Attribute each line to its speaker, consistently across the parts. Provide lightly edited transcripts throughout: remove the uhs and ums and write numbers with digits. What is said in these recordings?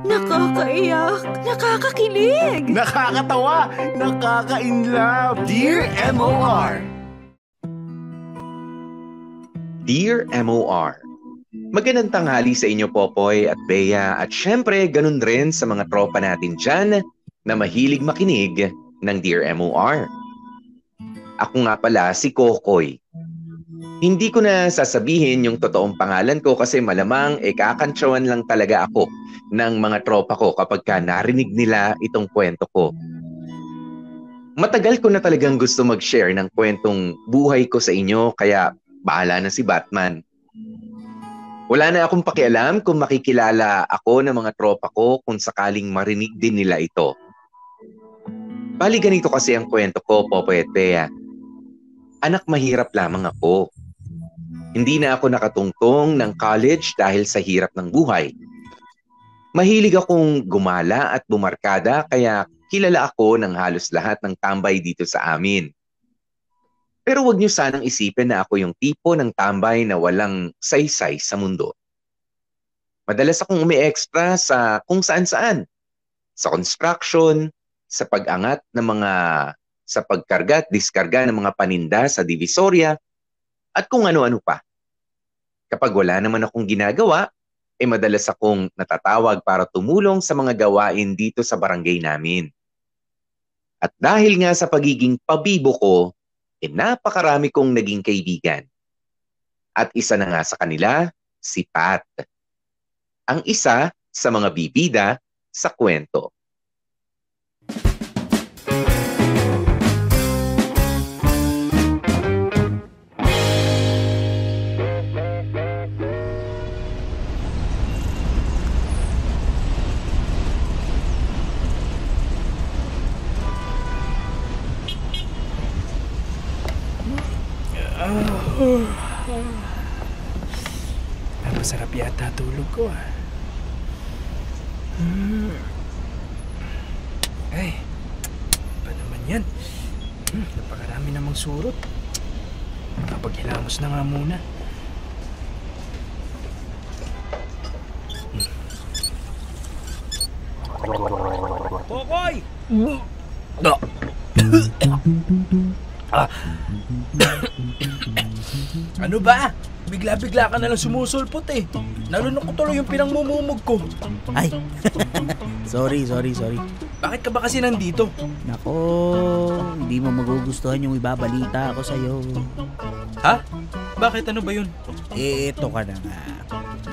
Speaker 1: Nakakaiyak, nakakakilig.
Speaker 2: Nakakatawa, nakaka-inlove. Dear MOR.
Speaker 3: Dear MOR, magandang tanghali sa inyo Popoy at Bea at syempre ganun rin sa mga tropa natin dyan na mahilig makinig ng Dear MOR. Ako nga pala si Kokoy. Hindi ko na sasabihin yung totoong pangalan ko kasi malamang kakantsawan lang talaga ako ng mga tropa ko kapag narinig nila itong kwento ko. Matagal ko na talagang gusto mag-share ng kwentong buhay ko sa inyo kaya bahala na si Batman. Wala na akong pakialam kung makikilala ako ng mga tropa ko kung sakaling marinig din nila ito. Bali ganito kasi ang kwento ko, Popoy at Bea. Anak mahirap lamang ako. Hindi na ako nakatungtong ng college dahil sa hirap ng buhay. Mahilig akong gumala at bumarkada kaya kilala ako ng halos lahat ng tambay dito sa amin. Pero wag niyo sanang isipin na ako yung tipo ng tambay na walang saysay sa mundo. Madalas akong umi-extra sa kung saan-saan. Sa construction, sa pag-angat ng sa pagkarga at diskarga ng mga paninda sa Divisoria, at kung ano-ano pa. Kapag wala naman akong ginagawa, madalas akong natatawag para tumulong sa mga gawain dito sa barangay namin. At dahil nga sa pagiging pabibo ko, napakarami kong naging kaibigan. At isa na nga sa kanila, si Pat. Ang isa sa mga bibida sa kwento.
Speaker 4: Masarap yata tulog ko Ay, ba naman yan? Napakarami namang surot. Napaghilamos na nga muna. Kokoy! Ano ba? Bigla-bigla ka nalang sumusulpot eh. Nalunok ko tuloy yung pinangmumumog ko.
Speaker 5: Ay, sorry.
Speaker 4: Bakit ka ba kasi nandito?
Speaker 5: Nako, hindi mo magugustuhan yung ibabalita ako sa'yo.
Speaker 4: Ha? Bakit? Ano ba yun?
Speaker 5: Eto ka na nga.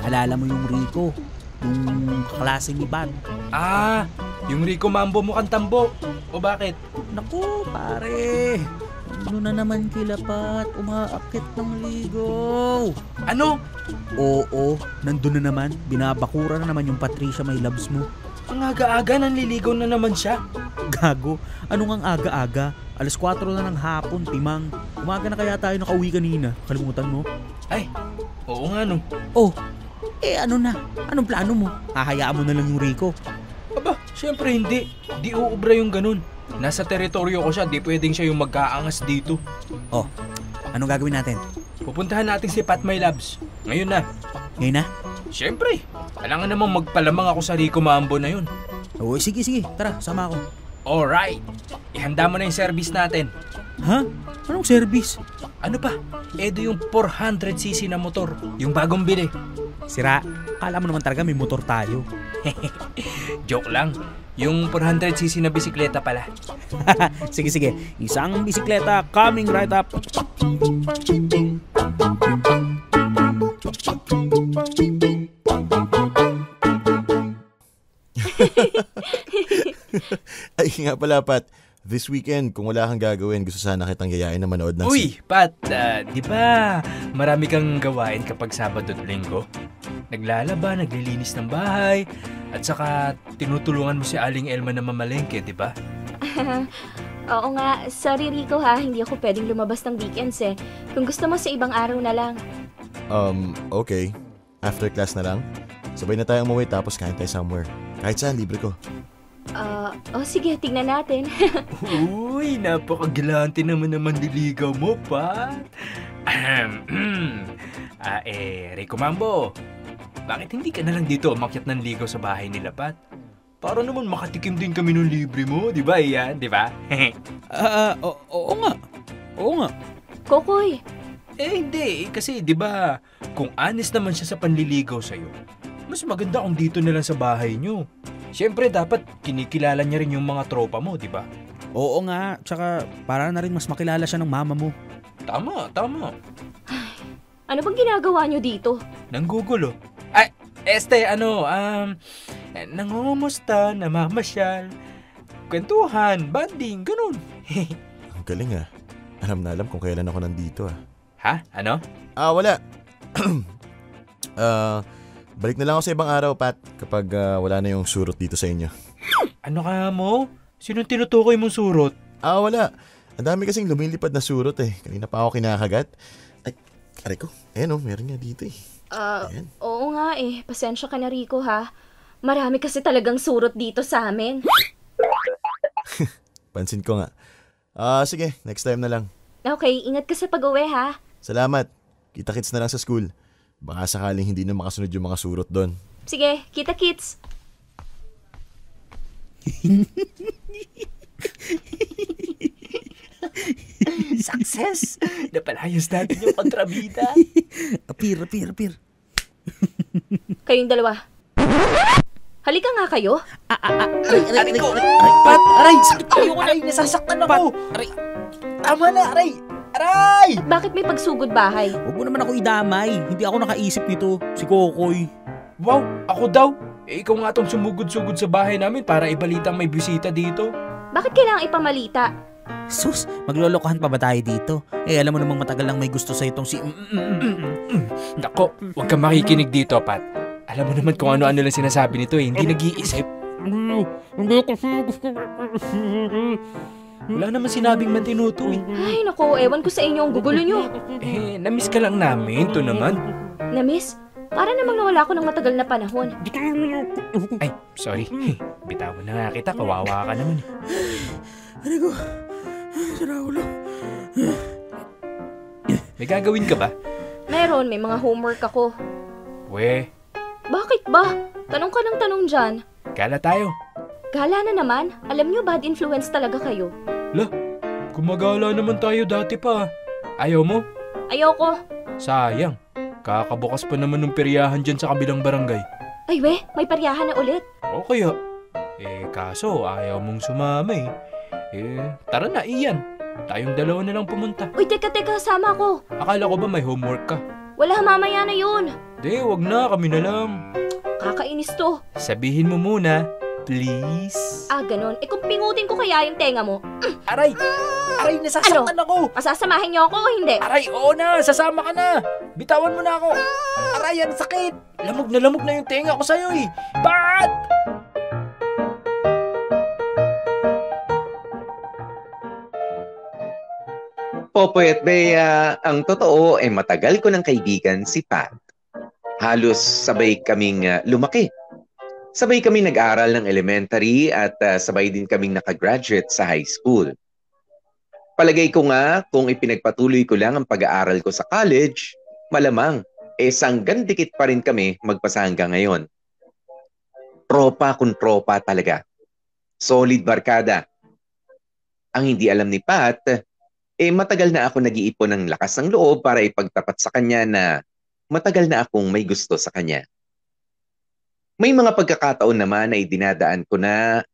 Speaker 5: Naalala mo yung Rico? Yung kaklase ni Bat?
Speaker 4: Ah, yung Rico Mambo mukhang tambo. O bakit?
Speaker 5: Naku, pare. Ano na naman kilapat? Umaakit ng ligaw.
Speaker 4: Ano?
Speaker 5: Oo, nandun na naman. Binabakura na naman yung Patricia may loves mo.
Speaker 4: Ang aga-aga nanliligaw na naman siya.
Speaker 5: Gago, anong ang aga-aga? 4:00 na ng hapon, timang. Umaga na kaya tayo nakauwi kanina. Kalimutan mo?
Speaker 4: Ay, oo nga no.
Speaker 5: Oh, ano na? Anong plano mo? Hahayaan mo na lang yung Rico?
Speaker 4: Aba, syempre hindi. Di uubra yung ganun. Nasa teritoryo ko siya, di pwedeng siya yung magkaangas dito.
Speaker 5: Oh, anong gagawin natin?
Speaker 4: Pupuntahan natin si Pat My Labs. Ngayon na.
Speaker 5: Ngayon na?
Speaker 4: Syempre, kailangan namang magpalamang ako sa Rico Mambo na yun.
Speaker 5: Oo, sige. Tara, sama ako.
Speaker 4: Alright, ihanda mo na yung service natin.
Speaker 5: Ha? Anong service?
Speaker 4: Ano pa? Edo yung 400cc na motor, yung bagong bili.
Speaker 5: Sira, kala mo naman talaga may motor tayo.
Speaker 4: Joke lang. Yung 400cc na bisikleta pala.
Speaker 5: Sige. Isang bisikleta coming right up.
Speaker 2: Ay nga pala, Pat. This weekend, kung wala kang gagawin, gusto sana kitang yayain na manood ng...
Speaker 4: Uy, Pat, di ba marami kang gawain kapag Sabado at Linggo? Naglalaba, naglilinis ng bahay, at saka tinutulungan mo si Aling Elma na mamalengke, di ba?
Speaker 1: Oo nga, sorry Rico ha, hindi ako pwedeng lumabas ng weekends eh. Kung gusto mo sa ibang araw na lang.
Speaker 2: Okay. After class na lang. Sabay na tayo umuwi tapos kain tayo somewhere. Kahit saan, libre ko.
Speaker 1: Sige, tignan natin.
Speaker 4: Uy, napakagalante naman niligaw mo, Pat. Rico Mambo, bakit hindi ka na lang dito umakyat ng ligaw sa bahay nila, Pat? Para naman makatikim din kami ng libre mo, di ba yan? Di ba?
Speaker 5: Oo nga. Oo nga.
Speaker 1: Kokoy,
Speaker 4: Hindi. Kasi, di ba, kung honest naman siya sa panliligaw sa'yo, mas maganda kung dito na lang sa bahay nyo. Siyempre, dapat kinikilala niya rin yung mga tropa mo, di ba?
Speaker 5: Oo nga. Tsaka para na rin mas makilala siya ng mama mo.
Speaker 4: Tama.
Speaker 1: ano bang ginagawa nyo dito?
Speaker 4: Nanggugulo. Nangumusta, namamasyal, kwentuhan, banding, ganun.
Speaker 2: Ang galing ah. Alam na alam kung kailan ako nandito ah.
Speaker 4: Ha? Ano?
Speaker 2: Wala. Balik na lang ako sa ibang araw, Pat, kapag wala na yung surot dito sa inyo.
Speaker 4: Ano ka mo? Sinong tinutukoy mong surot?
Speaker 2: Wala. Ang dami kasing lumilipad na surot eh. Kanina pa ako kinakagat. Ay, aray ko. Ayan oh, meron nga dito eh. Ayan.
Speaker 1: Oo nga eh. Pasensya ka na, Rico, ha? Marami kasi talagang surot dito sa amin.
Speaker 2: Pansin ko nga. Sige, next time na lang.
Speaker 1: Okay, ingat ka sa pag-uwi, ha?
Speaker 2: Salamat. Kita-kits na lang sa school. Baka sakaling hindi na makasunod yung mga surot doon.
Speaker 1: Sige, kita-kits.
Speaker 4: Success! Napalayos natin yung kontrabida.
Speaker 5: Apir.
Speaker 1: Kayong dalawa. Halika nga kayo.
Speaker 4: Aray ko! Pat! Aray! Sakit ko yung aray! Nasasaktan ako! Aray! Tama na! Aray! Aray!
Speaker 1: Bakit may pagsugod bahay?
Speaker 5: Huwag mo naman ako idamay. Hindi ako nakaisip nito. Si Kokoy.
Speaker 4: Wow! Ako daw! Ikaw nga tong sumugod-sugod sa bahay namin para ibalitang may bisita dito.
Speaker 1: Bakit kailangang ipamalita?
Speaker 5: Sus, maglolokohan pa ba tayo dito? Alam mo namang matagal lang may gusto sa itong si...
Speaker 4: Nako, huwag kang makikinig dito, Pat. Alam mo naman kung ano-ano lang sinasabi nito eh. Hindi nag-iisip.
Speaker 5: Hindi kasi gusto...
Speaker 4: Wala naman sinabing matinuto eh.
Speaker 1: Ay, naku, ewan ko sa inyo ang gugulo nyo.
Speaker 4: Namiss ka lang namin. Ito naman.
Speaker 1: Na-miss? Para namang nawala ko ng matagal na panahon.
Speaker 4: Ay, sorry. Bitawan na nga kita. Kawawa ka naman.
Speaker 5: Ano ko? Sira ulo.
Speaker 4: May gagawin ka ba?
Speaker 1: Meron, may mga homework ako.
Speaker 4: We,
Speaker 1: Bakit ba? Tanong ka ng tanong dyan.
Speaker 4: gala tayo.
Speaker 1: Gala na naman. Alam nyo, bad influence talaga kayo.
Speaker 4: Gumagala naman tayo dati pa. Ayaw mo?
Speaker 1: Ayoko.
Speaker 4: Sayang. Kakabukas pa naman ng peryahan dyan sa kabilang barangay.
Speaker 1: Ay we, may paryahan na ulit.
Speaker 4: O kaya? Kaso ayaw mong sumama eh. Tara na, Ian. Tayong dalawa na lang pumunta.
Speaker 1: Uy, teka, sama ko.
Speaker 4: Akala ko ba may homework ka?
Speaker 1: Wala, mamaya na yun.
Speaker 4: Wag na. Kami na lang.
Speaker 1: Kakainis to.
Speaker 4: Sabihin mo muna, please.
Speaker 1: Ganon. Kung pingutin ko kaya yung tenga mo,
Speaker 4: Aray! Aray, nasasaktan ako!
Speaker 1: masasamahin niyo ako o hindi?
Speaker 4: Aray, oo na! Sasama ka na! Bitawan mo na ako! Aray, ang sakit! Lamog na yung tenga ko sa'yo eh! Pat!
Speaker 3: Popoy at Bea, ang totoo ay matagal ko ng kaibigan si Pat. Halos sabay kaming lumaki. Sabay kami nag-aral ng elementary at sabay din kaming nakagraduate sa high school. Palagay ko nga kung ipinagpatuloy ko lang ang pag-aaral ko sa college, malamang sanggandikit pa rin kami magpasa hanggang ngayon. Tropa kung tropa talaga. Solid barkada. Ang hindi alam ni Pat, matagal na ako nag-iipon ng lakas ng loob para ipagtapat sa kanya na matagal na akong may gusto sa kanya. May mga pagkakataon naman ay dinadaan ko na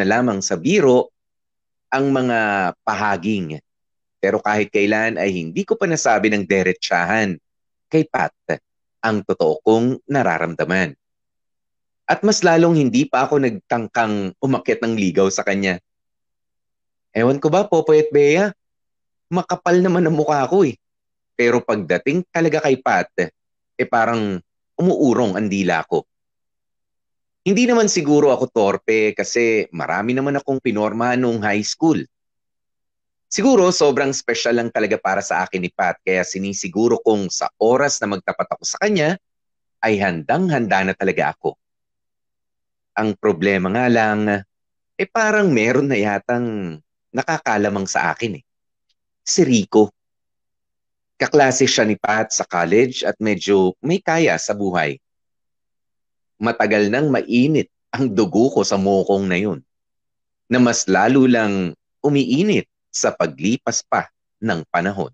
Speaker 3: lamang sa biro ang mga pahaging. Pero kahit kailan ay hindi ko pa nasabi ng derechahan kay Pat ang totoo kong nararamdaman. At mas lalong hindi pa ako nagtangkang umakyat ng ligaw sa kanya. Ewan ko ba, Popoy at Bea? Makapal naman ang mukha ko eh. Pero pagdating talaga kay Pat, parang umuurong ang dila ko. Hindi naman siguro ako torpe kasi marami naman akong pinorma noong high school. Siguro sobrang special lang talaga para sa akin ni Pat kaya sinisiguro kong sa oras na magtapat ako sa kanya ay handang-handa na talaga ako. Ang problema nga lang, parang meron na yatang nakakalamang sa akin eh. Si Rico. Kaklase siya ni Pat sa college at medyo may kaya sa buhay. Matagal nang mainit ang dugo ko sa mokong na yun, na mas lalo lang umiinit sa paglipas pa ng panahon.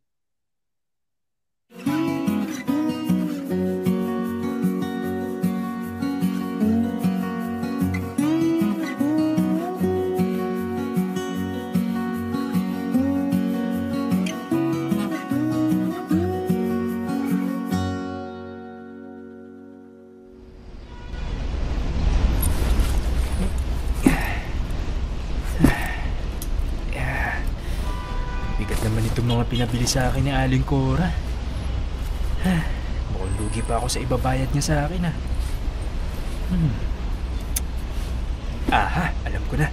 Speaker 4: Bigat naman itong mga pinabili sa akin ni Aling Cora. Mukhang lugi pa ako sa ibabayad niya sa akin Aha, alam ko na.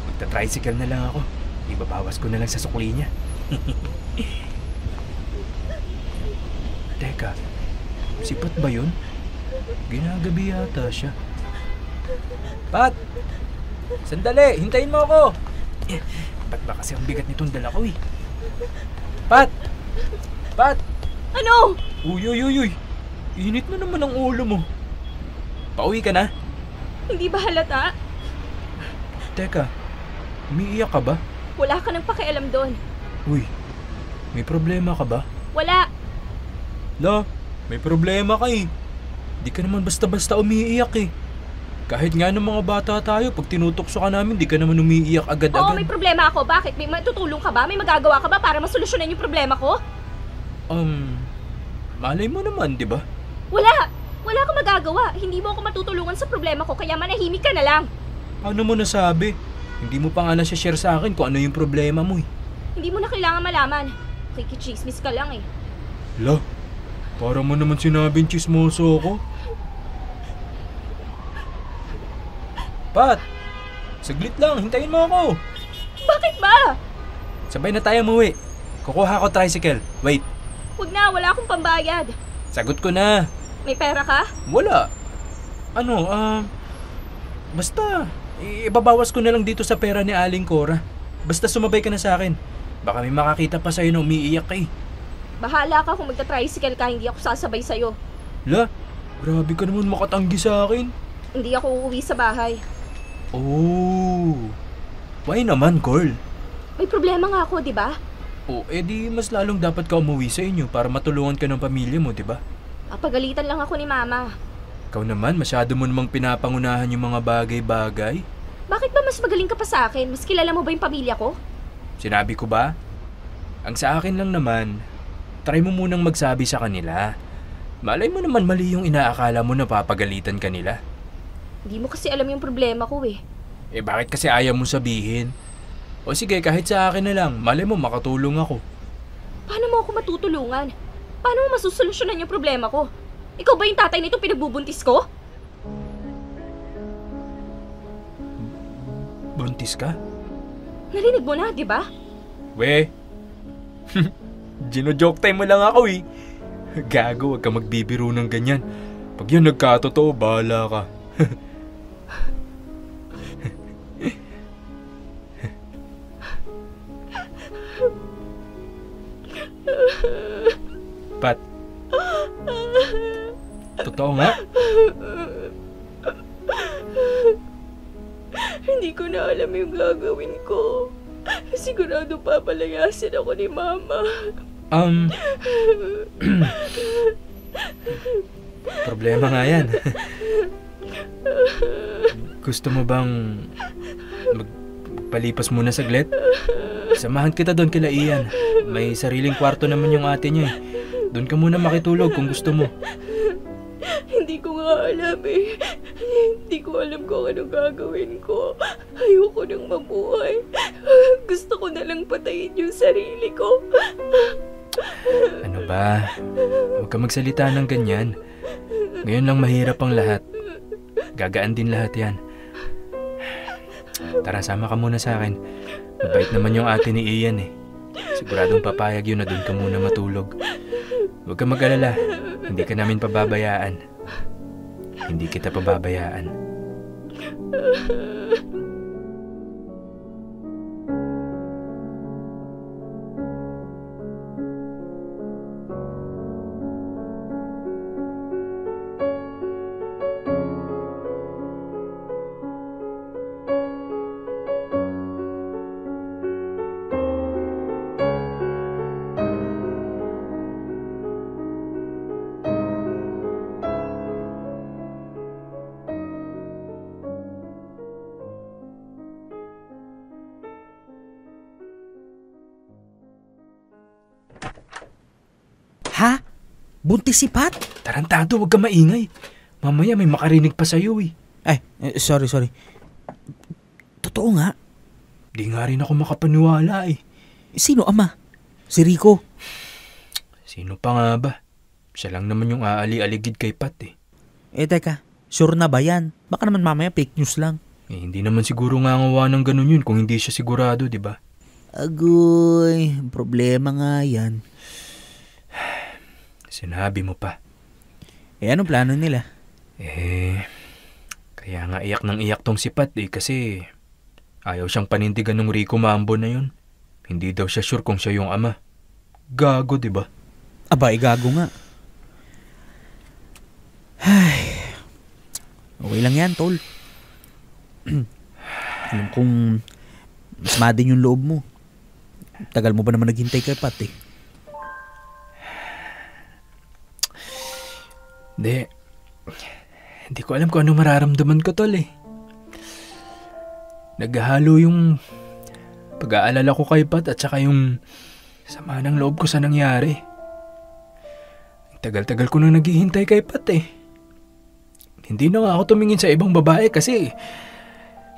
Speaker 4: Magta-tricycle na lang ako. Ibabawas ko na lang sa sukli niya. Teka, si Pat ba yun? Ginagabi yata siya. Pat! Sandali! Hintayin mo ako! Ba't ba kasi ang bigat nitong dala ko Pat! Pat!
Speaker 1: Ano?
Speaker 4: Uy! Init na naman ang ulo mo. Pauwi ka na?
Speaker 1: Hindi ba halata?
Speaker 4: Teka, umiiyak ka ba?
Speaker 1: Wala ka nang pakialam doon.
Speaker 4: Uy, may problema ka ba?
Speaker 1: Wala.
Speaker 4: La, may problema ka Di ka naman basta-basta umiiyak Kahit nga ng mga bata tayo, pag tinutokso ka namin, di ka naman umiiyak agad-agad.
Speaker 1: Oo, may problema ako. Bakit? May matutulong ka ba? May magagawa ka ba para masolusyonan yung problema ko?
Speaker 4: Malay mo naman, di ba?
Speaker 1: Wala. Wala akong magagawa. Hindi mo ako matutulungan sa problema ko, kaya manahimik ka na lang.
Speaker 4: Ano mo nasabi? Hindi mo pa nga na-share sa akin kung ano yung problema mo
Speaker 1: Hindi mo na kailangan malaman. Kikichismis ka lang
Speaker 4: La, para mo naman sinabing chismoso ako. Pat, saglit lang, hintayin mo ako.
Speaker 1: Bakit ba?
Speaker 4: Sabay na tayo umuwi. Kukuha ko tricycle. Wait.
Speaker 1: Huwag na, wala akong pambayad.
Speaker 4: Sagot ko na.
Speaker 1: May pera ka?
Speaker 4: Wala. Basta, ibabawas ko na lang dito sa pera ni Aling Cora. Basta sumabay ka na sa akin. Baka may makakita pa sa'yo na umiiyak
Speaker 1: Bahala ka kung magta-tricycle ka, hindi ako sasabay sa'yo.
Speaker 4: La, grabe ka naman makatanggi sa akin.
Speaker 1: Hindi ako uuwi sa bahay.
Speaker 4: Oh, why naman, girl?
Speaker 1: May problema nga ako, di ba?
Speaker 4: Oh, edi mas lalong dapat ka umuwi sa inyo para matulungan ka ng pamilya mo, di ba?
Speaker 1: Papagalitan lang ako ni Mama.
Speaker 4: Ikaw naman, masyado mo namang pinapangunahan yung mga bagay-bagay.
Speaker 1: Bakit ba mas magaling ka pa sa akin? Mas kilala mo ba yung pamilya ko?
Speaker 4: Sinabi ko ba? Ang sa akin lang naman, try mo munang magsabi sa kanila. Malay mo naman mali yung inaakala mo na papagalitan ka nila.
Speaker 1: Hindi mo kasi alam yung problema ko
Speaker 4: Bakit kasi ayaw mo sabihin? O sige, kahit sa akin na lang, malay mo makatulong ako.
Speaker 1: Paano mo ako matutulungan? Paano mo masusolusyonan yung problema ko? Ikaw ba yung tatay nito pinagbubuntis ko?
Speaker 4: Buntis ka?
Speaker 1: Narinig mo na, di ba?
Speaker 4: We, gino-joke time mo lang ako Gago, wag ka magbibiro ng ganyan. Pag yan nagkatotoo, bahala ka. Pat, totoo nga?
Speaker 1: Hindi ko na alam yung gagawin ko. Sigurado papalayasin ako ni Mama.
Speaker 4: Problema nga yan. Gusto mo bang magpalipas muna saglit? Samahan kita doon kila Ian. May sariling kwarto naman yung ate niya Doon ka muna makitulog kung gusto mo.
Speaker 1: Hindi ko nga alam Hindi ko alam kung anong gagawin ko. Ayoko nang mabuhay. Gusto ko na lang patayin yung sarili ko.
Speaker 4: Ano ba? Huwag ka magsalita ng ganyan. Ngayon lang mahirap ang lahat. Gagaan din lahat yan. Tara, sama ka muna sa akin. Mabait naman yung ate ni Ian Siguradong papayag yun na doon ka muna matulog. Huwag ka mag-alala. Hindi ka namin pababayaan. Hindi kita pababayaan.
Speaker 5: Buntis si Pat?
Speaker 4: Tarantado, huwag ka maingay. Mamaya may makarinig pa sa'yo eh.
Speaker 5: Ay, sorry. Totoo nga.
Speaker 4: Di nga rin ako makapaniwala eh.
Speaker 5: Sino ama? Si Rico?
Speaker 4: Sino pa nga ba? Siya lang naman yung aali-aligid kay Pat eh.
Speaker 5: Teka, sure na ba yan? Baka naman mamaya fake news lang.
Speaker 4: Hindi naman siguro ngangawa ng ganun yun kung hindi siya sigurado, di ba?
Speaker 5: Agoy, problema nga yan.
Speaker 4: Sinabi mo pa.
Speaker 5: Anong plano nila?
Speaker 4: Kaya nga iyak ng iyak tong si Pat eh kasi ayaw siyang panindigan ng Rico Mambo na yun. Hindi daw siya sure kung siya yung ama. Gago, di ba?
Speaker 5: Abay, gago nga. Ay, okay lang yan, tol. Alam kong masama din yung loob mo. Tagal mo ba naman naghintay kay Pat eh?
Speaker 4: Hindi ko alam kung ano mararamdaman ko, tol eh. Naghahalo yung pag-aalala ko kay Pat at saka yung sama ng loob ko sa nangyari. Tagal-tagal ko nang naghihintay kay Pat eh. Hindi na nga ako tumingin sa ibang babae kasi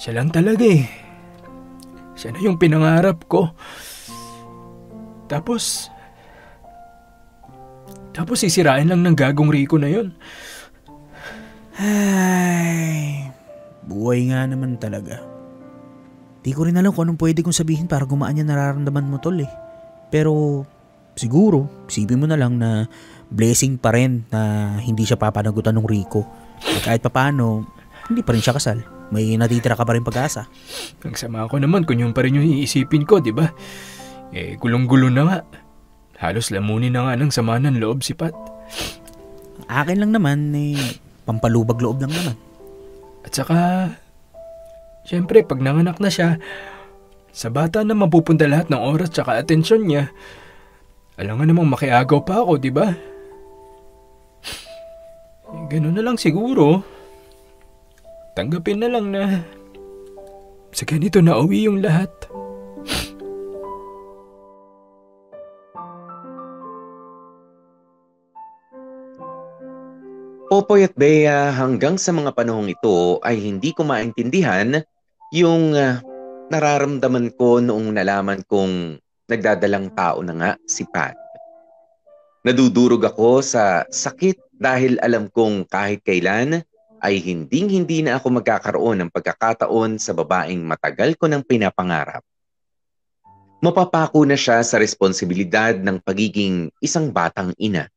Speaker 4: siya lang talaga eh. Siya na yung pinangarap ko. Tapos sisirain lang ng gagong Rico na yun.
Speaker 5: Ay, buhay nga naman talaga. Di ko rin alam kung anong pwede kong sabihin para gumaan yung nararamdaman mo, tol eh. Pero siguro, isipin mo na lang na blessing pa rin na hindi siya papanagutan ng Rico. Kahit papaano, hindi pa rin siya kasal. May natitira ka pa rin pag-asa.
Speaker 4: Ang sama ko naman kung yun pa rin yung iisipin ko, di ba? Gulong-gulo na nga. Halos lamunin na nga ng sama ng loob si Pat.
Speaker 5: Akin lang naman, pampalubag loob lang naman.
Speaker 4: At saka, syempre pag nanganak na siya, sa bata na mapupunta lahat ng oras tsaka atensyon niya. Alam nga namang makiagaw pa ako, di ba? Ganun na lang siguro. Tanggapin na lang na sa ganito na uwi yung lahat.
Speaker 3: Popoy at Bea, hanggang sa mga panahong ito ay hindi ko maintindihan yung nararamdaman ko noong nalaman kong nagdadalang tao na nga si Pat. Nadudurog ako sa sakit dahil alam kong kahit kailan ay hindi na ako magkakaroon ng pagkakataon sa babaeng matagal ko nang pinapangarap. Mapapako na siya sa responsibilidad ng pagiging isang batang ina.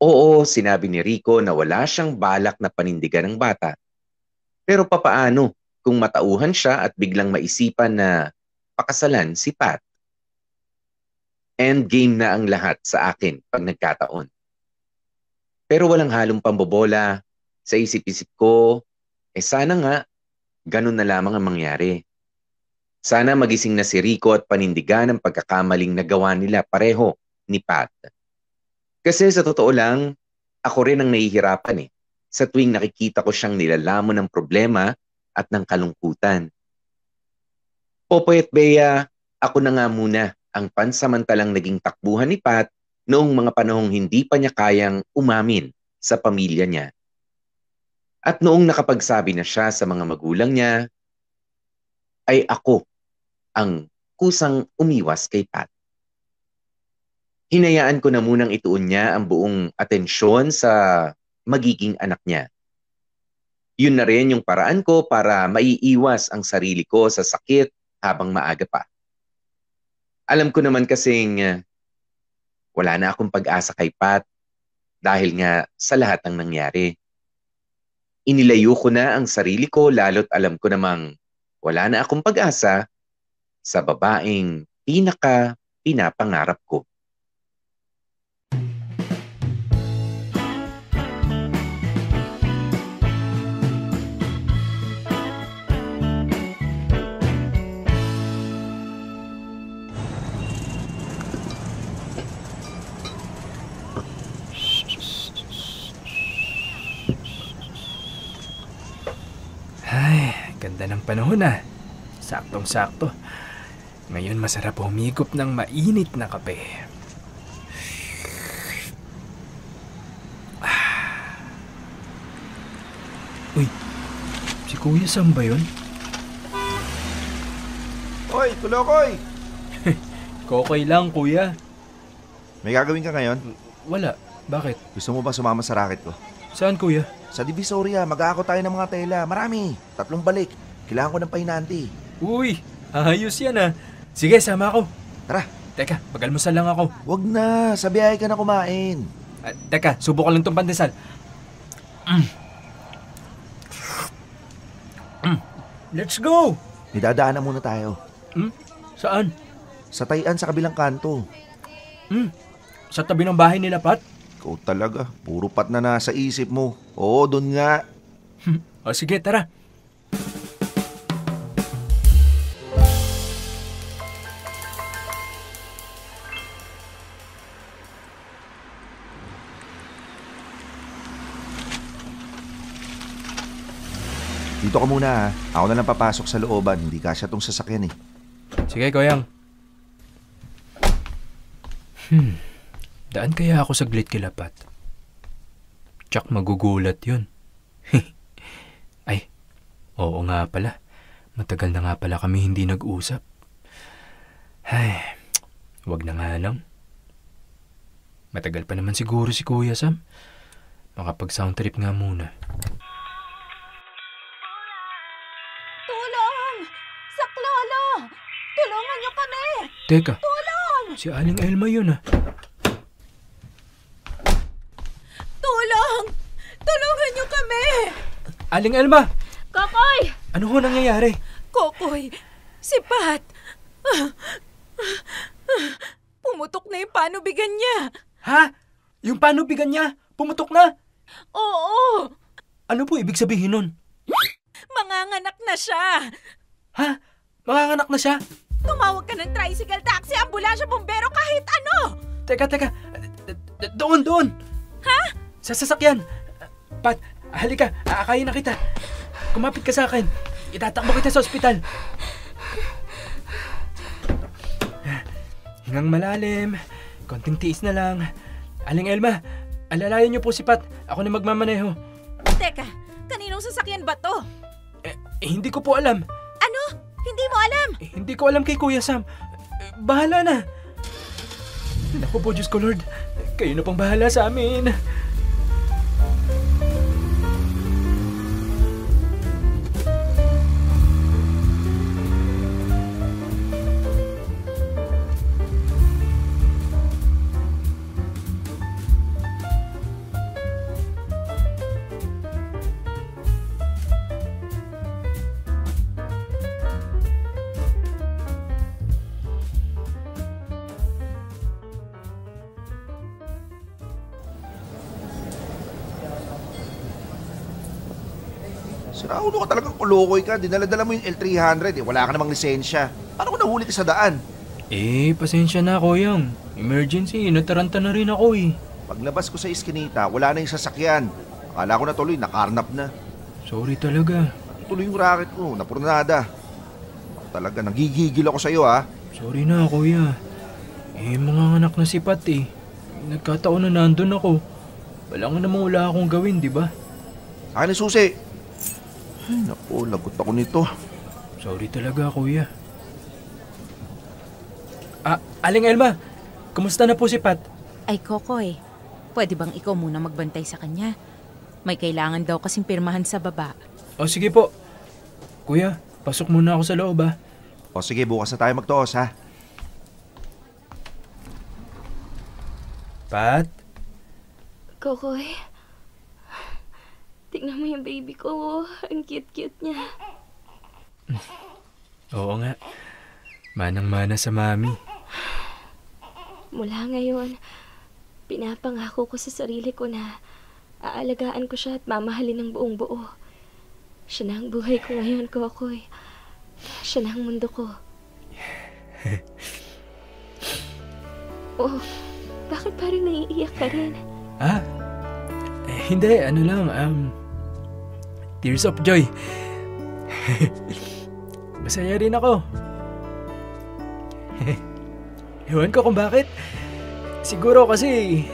Speaker 3: Oo, sinabi ni Rico na wala siyang balak na panindigan ng bata. Pero papaano kung matauhan siya at biglang maisipan na pakasalan si Pat? Endgame na ang lahat sa akin pag nagkataon. Pero walang halong pambobola. Sa isip-isip ko, sana nga, ganun na lamang ang mangyari. Sana magising na si Rico at panindigan ang pagkakamaling nagawa nila pareho ni Pat. Kasi sa totoo lang, ako rin ang nahihirapan sa tuwing nakikita ko siyang nilalamon ng problema at ng kalungkutan. Popoy at Bea, ako na nga muna ang pansamantalang naging takbuhan ni Pat noong mga panahong hindi pa niya kayang umamin sa pamilya niya. At noong nakapagsabi na siya sa mga magulang niya, ay ako ang kusang umiwas kay Pat. Hinayaan ko na munang ituon niya ang buong atensyon sa magiging anak niya. Yun na rin yung paraan ko para maiiwas ang sarili ko sa sakit habang maaga pa. Alam ko naman kasing wala na akong pag-asa kay Pat dahil nga sa lahat ng nangyari. Inilayo ko na ang sarili ko lalo't alam ko namang wala na akong pag-asa sa babaeng pinapangarap ko.
Speaker 4: Ganda ng panahon Saktong-sakto. Ngayon masarap humigop ng mainit na kape. Si Kuya Sam ba yun?
Speaker 6: Hoy, Tulokoy!
Speaker 4: Kokoy lang, Kuya.
Speaker 6: May gagawin ka ngayon?
Speaker 4: Wala. Bakit?
Speaker 6: Gusto mo ba sumama sa racket ko?
Speaker 4: Saan, Kuya?
Speaker 6: Sa Divisoria, mag-aako tayo ng mga tela. Marami. 3 balik. Kailangan ko ng pahinanti.
Speaker 4: Uy, ayos yan ah. Sige, sama ako.
Speaker 6: Tara.
Speaker 4: Teka, mag-almusal lang ako.
Speaker 6: Wag na. Sa biyahe ka na kumain.
Speaker 4: Teka, subukan lang tong pandesal. Let's go!
Speaker 6: May dadaanan muna tayo.
Speaker 4: Saan?
Speaker 6: Sa Tayan sa kabilang kanto.
Speaker 4: Sa tabi ng bahay nila, Pat?
Speaker 6: Ikaw talaga. Puro pat na nasa isip mo. Oo, dun nga.
Speaker 4: O sige, tara.
Speaker 6: Dito ka muna ha. Ako na lang papasok sa looban. Hindi kasya tong sasakyan eh.
Speaker 4: Sige, Koyang. Daan kaya ako saglit kila Pat? Tsak magugulat yun. Ay, oo nga pala. Matagal na nga pala kami hindi nag-usap. Ay, wag na nga lang. Matagal pa naman siguro si Kuya Sam. Makapag-sound trip nga muna.
Speaker 1: Tulong! Saklolo! Tulungan niyo kami!
Speaker 4: Teka,
Speaker 1: Tulong!
Speaker 4: si Aling Elma yun ah.
Speaker 1: Tulong! Tulungan niyo kami!
Speaker 4: Aling Elma!
Speaker 1: Kokoy!
Speaker 4: Ano ho nangyayari?
Speaker 1: Kokoy! Si Pat! Pumutok na yung panubigan niya!
Speaker 4: Ha? Yung panubigan niya? Pumutok na?
Speaker 1: Oo!
Speaker 4: Ano po ibig sabihin nun?
Speaker 1: Manganganak na siya!
Speaker 4: Ha? Manganganak na siya?
Speaker 1: Tumawag ka ng tricycle, taxi, ambulansya, bumbero, kahit ano!
Speaker 4: Teka. Doon!
Speaker 1: Ha?
Speaker 4: Sa sasakyan. Pat, halika. Aakayin na kita. Kumapit ka sa akin. Itatakbo kita sa ospital. Hingang malalim. Konting tiis na lang. Aling Elma, alalayan niyo po si Pat. Ako na magmamaneho.
Speaker 1: Teka, kaninong sasakyan ba to?
Speaker 4: Hindi ko po alam.
Speaker 1: Ano? Hindi mo alam?
Speaker 4: Hindi ko alam kay Kuya Sam. Bahala na. Naku po, Diyos ko Lord. Kayo na pang bahala sa amin.
Speaker 6: Siraulo ka talagang kulokoy ka. Dinala-dala mo yung L300 eh. Wala ka namang lisensya. Paano ko nahuli ka sa daan?
Speaker 4: Pasensya na, Koyang. Emergency, nataranta na rin ako eh.
Speaker 6: Paglabas ko sa iskinita, wala na yung sasakyan. Akala ko na tuloy, nakarnap na.
Speaker 4: Sorry talaga.
Speaker 6: Tuloy yung racket ko, napurnada. Talaga, nagigigil ako sa'yo ha.
Speaker 4: Sorry na, Kuya. Mga anak na si Pat eh. Nagkataon na nandun ako. Wala akong gawin, di ba?
Speaker 6: Akin ang susi. Ay, naku, lagot ako nito.
Speaker 4: Sorry talaga, Kuya. Aling Elma, kumusta na po si Pat?
Speaker 7: Ay, Kokoy, pwede bang ikaw muna magbantay sa kanya? May kailangan daw kasing pirmahan sa baba.
Speaker 4: O sige po. Kuya, pasok muna ako sa loob ah.
Speaker 6: O sige, bukas na tayo magtoos ha.
Speaker 4: Pat?
Speaker 1: Kokoy, tignan mo yung baby ko. Ang cute-cute niya.
Speaker 4: Oo nga. Manang-mana sa mami.
Speaker 1: Mula ngayon, pinapangako ko sa sarili ko na aalagaan ko siya at mamahalin ng buong buo. Siya na ang buhay ko ngayon, Kokoy. Siya na ang mundo ko. Oh, bakit parang naiiyak ka rin?
Speaker 4: Hindi, ano lang, tears of joy. Masaya rin ako. Ewan ko kung bakit. Siguro kasi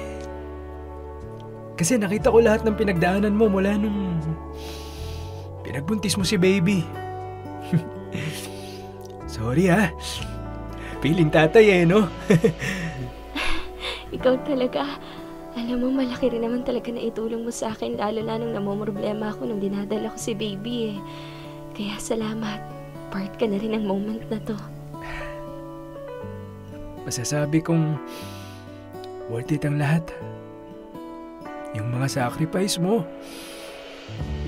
Speaker 4: nakita ko lahat ng pinagdaanan mo mula nung Pinagbuntis mo si baby. Sorry ha. Piling tatay no?
Speaker 1: Ikaw talaga. Alam mo, malaki rin naman talaga na itulong mo sa akin, lalo na nung namumroblema ako nung dinadala ko si baby Kaya salamat. Part ka na rin ng moment na to.
Speaker 4: Masasabi kong worth it ang lahat. Yung mga sacrifice mo.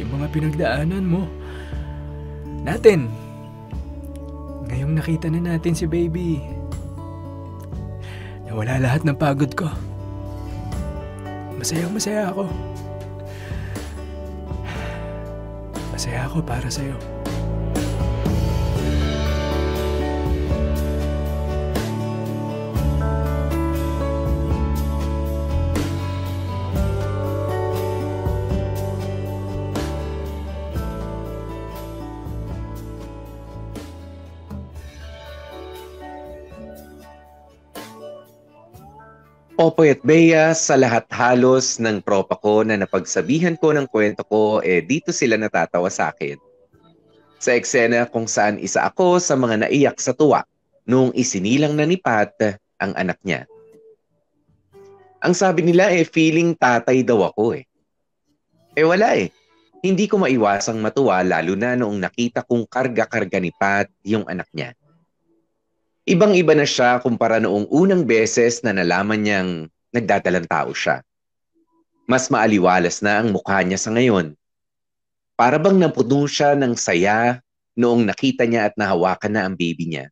Speaker 4: Yung mga pinagdaanan mo. Natin. Ngayong nakita na natin si baby. Nawala lahat ng pagod ko. Masaya ako. Masaya ako para sa'yo.
Speaker 3: Popoy at Bea, sa lahat halos ng tropa ko na napagsabihan ko ng kwento ko, dito sila natatawa sa akin. Sa eksena kung saan isa ako sa mga naiyak sa tuwa nung isinilang na ni Pat ang anak niya. Ang sabi nila feeling tatay daw ako wala Hindi ko maiwasang matuwa lalo na noong nakita kong karga-karga ni Pat yung anak niya. Ibang-iba na siya kumpara noong unang beses na nalaman niyang nagdadalang tao siya. Mas maaliwalas na ang mukha niya sa ngayon. Para bang napuno siya ng saya noong nakita niya at nahawakan na ang baby niya.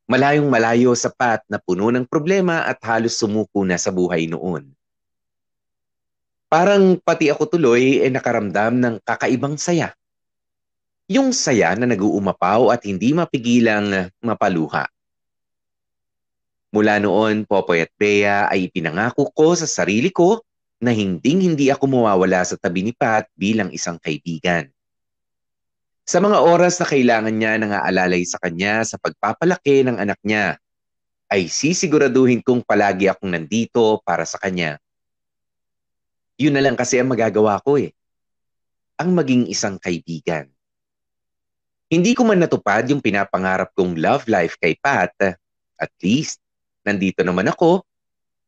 Speaker 3: Malayong malayo sa Pat na puno ng problema at halos sumuko na sa buhay noon. Parang pati ako tuloy nakaramdam ng kakaibang saya. Yung saya na nag-uumapaw at hindi mapigilang mapaluha. Mula noon, Popoy at Bea ay ipinangako ko sa sarili ko na hindi ako mawawala sa tabi ni Pat bilang isang kaibigan. Sa mga oras na kailangan niya ng aalalay sa kanya sa pagpapalaki ng anak niya, ay sisiguraduhin kong palagi akong nandito para sa kanya. Yun na lang kasi ang magagawa ko ang maging isang kaibigan. Hindi ko man natupad yung pinapangarap kong love life kay Pat, at least, nandito naman ako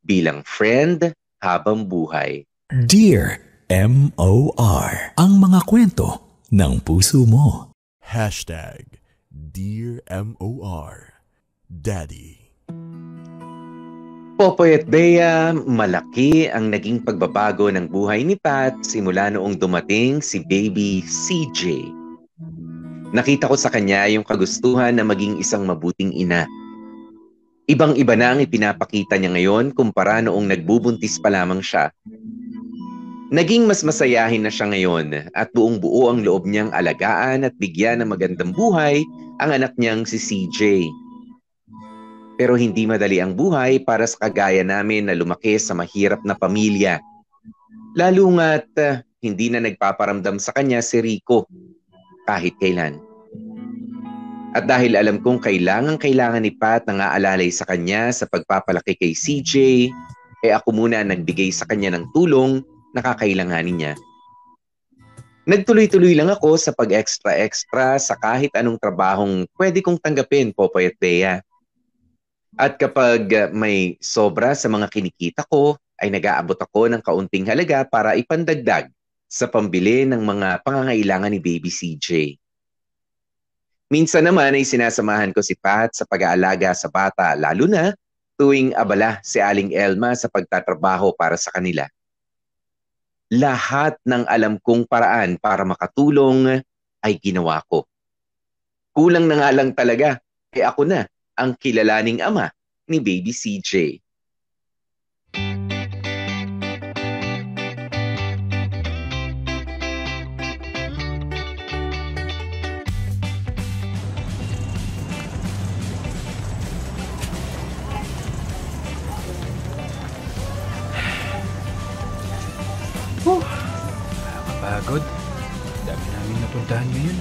Speaker 3: bilang friend habang buhay.
Speaker 8: Dear M.O.R. Ang mga kwento ng puso mo.
Speaker 2: Dear M.O.R. Daddy.
Speaker 3: Popoy at Bea, malaki ang naging pagbabago ng buhay ni Pat simula noong dumating si baby CJ. Nakita ko sa kanya yung kagustuhan na maging isang mabuting ina. Ibang-iba na ang ipinapakita niya ngayon kumpara noong nagbubuntis pa lamang siya. Naging mas masayahin na siya ngayon at buong-buo ang loob niyang alagaan at bigyan ng magandang buhay ang anak niyang si CJ. Pero hindi madali ang buhay para sa kagaya namin na lumaki sa mahirap na pamilya. Lalo nga't hindi na nagpaparamdam sa kanya si Rico. Kahit kailan. At dahil alam kong kailangan ni Pat na aalalay sa kanya sa pagpapalaki kay CJ, ako muna nagbigay sa kanya ng tulong na kakailanganin niya. Nagtuloy-tuloy lang ako sa pag-extra-extra sa kahit anong trabahong pwede kong tanggapin, Popoy at Bea. At kapag may sobra sa mga kinikita ko, ay nag-aabot ako ng kaunting halaga para ipandagdag sa pambili ng mga pangangailangan ni baby CJ. Minsan naman ay sinasamahan ko si Pat sa pag-aalaga sa bata, lalo na tuwing abala si Aling Elma sa pagtatrabaho para sa kanila. Lahat ng alam kong paraan para makatulong ay ginawa ko. Kulang na nga lang talaga, ako na ang kilalaning ama ni baby CJ.
Speaker 4: Nakakapagod. Dami namin napuntahan ngayon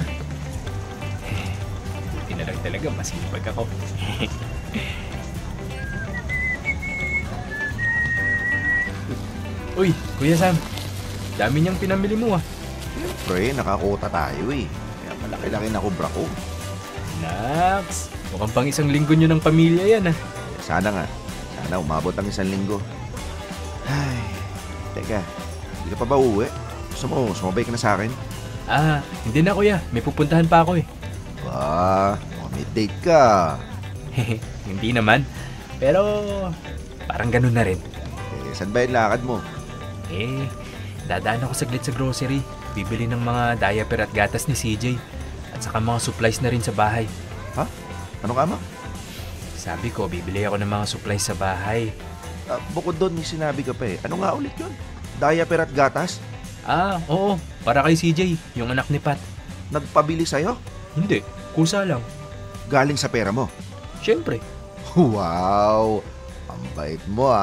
Speaker 4: Buti na lang talaga masipag ako. Uy, Kuya Sam. Dami niyang pinamili mo
Speaker 6: Siyempre, nakakota tayo eh. Kaya malaki-laki na kubra ko.
Speaker 4: Nax, mukhang pang isang linggo nyo ng pamilya yan
Speaker 6: Sana nga. Sana umabot ang 1 linggo. Ay, teka. Hindi ka pa ba uuwi? Gusto mo, sumabay ka na sa akin?
Speaker 4: Hindi na kuya. May pupuntahan pa ako
Speaker 6: May date ka.
Speaker 4: Hindi naman. Pero parang ganun na rin.
Speaker 6: Saan ba yung lakad mo?
Speaker 4: Dadaan ako saglit sa grocery. Bibili ng mga diaper at gatas ni CJ. At saka mga supplies na rin sa bahay.
Speaker 6: Ha? Ano ka ma?
Speaker 4: Sabi ko, bibili ako ng mga supplies sa bahay.
Speaker 6: Bukod doon, may sinabi ka pa eh. Ano nga ulit yun? Diaper at gatas?
Speaker 4: Oo. Para kay CJ, yung anak ni Pat.
Speaker 6: Nagpabili sa'yo?
Speaker 4: Hindi. Kusa lang.
Speaker 6: Galing sa pera mo?
Speaker 4: Siyempre.
Speaker 6: Wow! Ang bait mo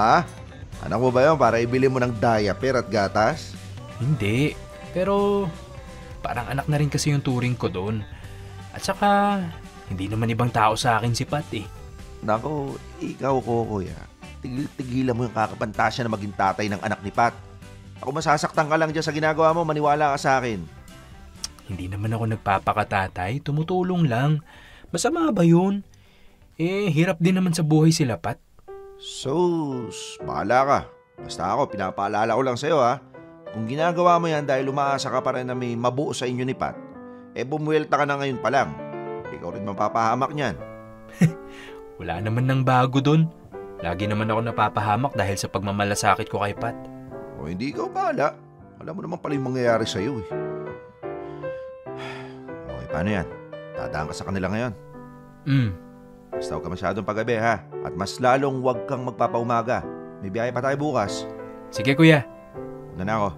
Speaker 6: Anak mo ba yun para ibili mo ng diaper at gatas?
Speaker 4: Hindi. Pero parang anak na rin kasi yung turing ko doon. At saka, hindi naman ibang tao sa akin si Pat eh.
Speaker 6: Nako, ikaw ko kuya. Tigilan mo yung kakapantasya na maging tatay ng anak ni Pat. Ako masasaktan ka lang dyan sa ginagawa mo, maniwala ka sa akin.
Speaker 4: Hindi naman ako nagpapakatatay, tumutulong lang. Masama ba yun? Hirap din naman sa buhay sila, Pat.
Speaker 6: Bahala ka. Basta ako, pinapaalala ko lang sa'yo Kung ginagawa mo yan dahil umaasa ka pa rin na may mabuo sa inyo ni Pat, bumuwelta ka na ngayon pa lang. Ikaw rin mapapahamak niyan.
Speaker 4: Wala naman ng bago dun. Lagi naman ako napapahamak dahil sa pagmamalasakit ko kay Pat.
Speaker 6: O hindi ikaw bahala. Alam mo naman pala yung mangyayari sa'yo eh. Okay, paano yan? Dadaan ka sa kanila ngayon. Basta huwag ka masyadong paggabi At mas lalong huwag kang magpapaumaga. May biyahe pa tayo bukas.
Speaker 4: Sige kuya.
Speaker 6: Una na ako.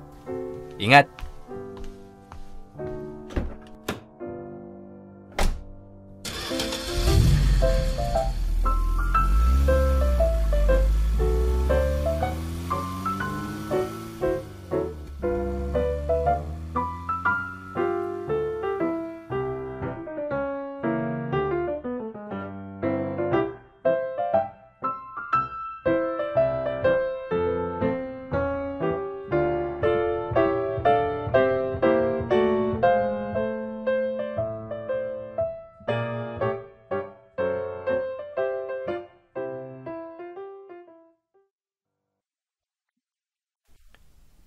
Speaker 4: Ingat.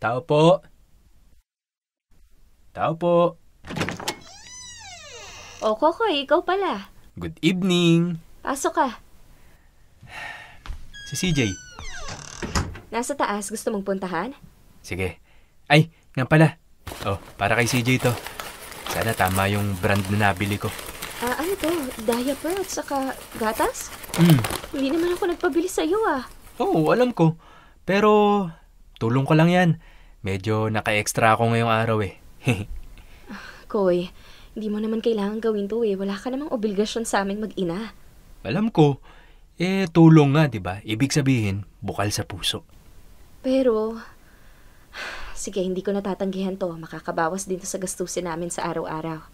Speaker 4: Tao po. Tao po.
Speaker 1: O, Kokoy, ikaw pala.
Speaker 4: Good evening.
Speaker 1: Pasok ka.
Speaker 4: Si CJ.
Speaker 1: Nasa taas, gusto mong puntahan?
Speaker 4: Sige. Ay, nga pala. Para kay CJ to. Sana tama yung brand na nabili ko.
Speaker 1: Ano to? Diaper at saka gatas? Hindi naman ako nagpabili sa'yo
Speaker 4: Oo, alam ko. Pero tulong ko lang yan. Medyo naka-extra ako ngayong araw
Speaker 1: Koy, hindi mo naman kailangan gawin to Wala ka namang obligasyon sa aming mag-ina.
Speaker 4: Alam ko. Tulong nga, di ba? Ibig sabihin, bukal sa puso.
Speaker 1: Pero, sige, hindi ko natatanggihan to. Makakabawas din to sa gastusin namin sa araw-araw.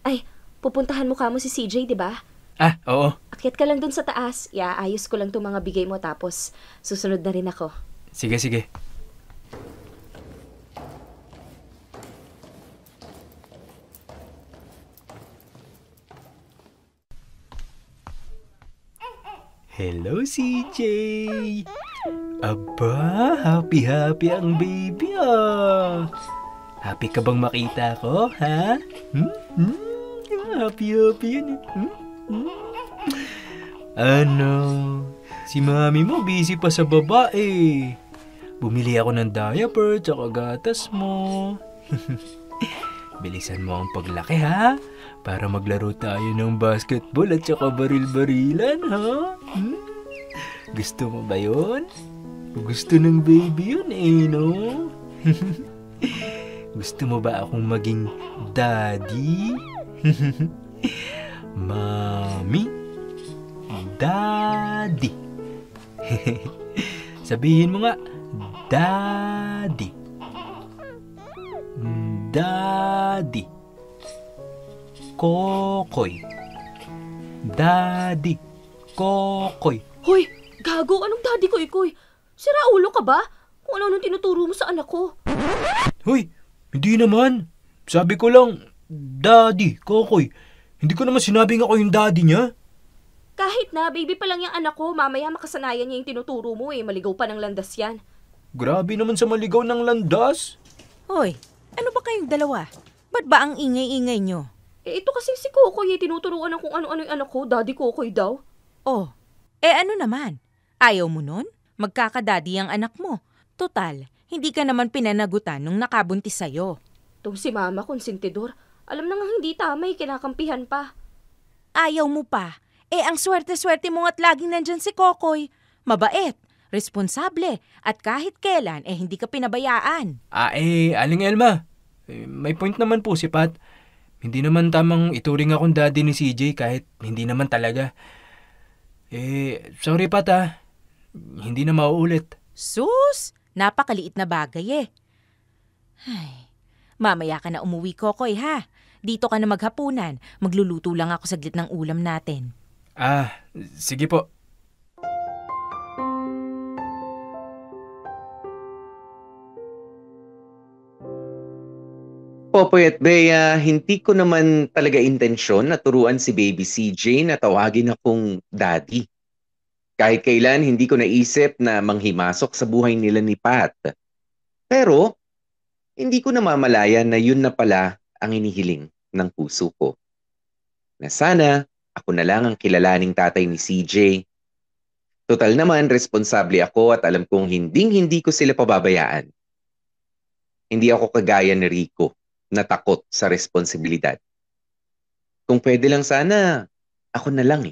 Speaker 1: Ay, pupuntahan mo kamo si CJ, di ba?
Speaker 4: Oo.
Speaker 1: Akyat ka lang dun sa taas. Iaayos ko lang itong mga bigay mo tapos susunod na rin ako.
Speaker 4: Sige. Hello, CJ! Aba, happy ang baby Happy ka bang makita ko, ha? Happy yun Ano? Si mami mo busy pa sa baba Bumili ako ng diaper tsaka gatas mo. Bilisan mo ang paglaki ha? Para maglaro tayo ng basketball at tsaka baril-barilan ha? Gusto mo ba yun? Gusto ng baby yun no? Gusto mo ba akong maging daddy? Mami? Daddy. Sabihin mo nga, Daddy. Daddy. Kokoy. Daddy. Kokoy.
Speaker 1: Hoy, gago, anong daddy ko, Ikoy? Sira ulo ka ba? Kung ano nung tinuturo mo sa anak ko.
Speaker 4: Hoy, Hindi naman. Sabi ko lang, Daddy, Kokoy. Hindi ko naman sinabing ako yung daddy niya.
Speaker 1: Kahit na, baby pa lang yung anak ko, mamaya makasanayan niya yung tinuturo mo maligaw pa ng landas yan.
Speaker 4: Grabe naman sa maligaw ng landas.
Speaker 7: Hoy, ano ba kayong dalawa? Ba't ba ang ingay-ingay nyo?
Speaker 1: Ito kasi si Kokoy, tinuturuan ng kung ano-ano yung anak ko, Daddy Kokoy daw.
Speaker 7: Oh, ano naman? Ayaw mo nun? Magkakadadi ang anak mo. Total, hindi ka naman pinanagutan nung nakabuntis sa'yo.
Speaker 1: Itong si Mama, konsentidor. Alam na nga hindi tama, kinakampihan pa.
Speaker 7: Ayaw mo pa. Ang swerte-swerte mo at laging nandyan si Kokoy. Mabait, responsable, at kahit kailan hindi ka pinabayaan.
Speaker 4: Aling Elma. May point naman po si Pat. Hindi naman tamang ituring akong daddy ni CJ kahit hindi naman talaga. Sorry Pat Hindi na mauulit.
Speaker 7: Sus, napakaliit na bagay Ay, mamaya ka na umuwi, Kokoy, ha? Dito ka na maghapunan. Magluluto lang ako saglit ng ulam natin.
Speaker 4: Sige po.
Speaker 3: Popoy at Bea, hindi ko naman talaga intensyon na turuan si baby CJ na tawagin akong daddy. Kahit kailan hindi ko naisip na manghimasok sa buhay nila ni Pat. Pero, hindi ko namamalayan na yun na pala ang inihiling ng puso ko. Na sana, ako na lang ang kilalaning tatay ni CJ. Total naman, responsable ako at alam kong hindi ko sila pababayaan. Hindi ako kagaya ni Rico na takot sa responsibilidad. Kung pwede lang sana, ako na lang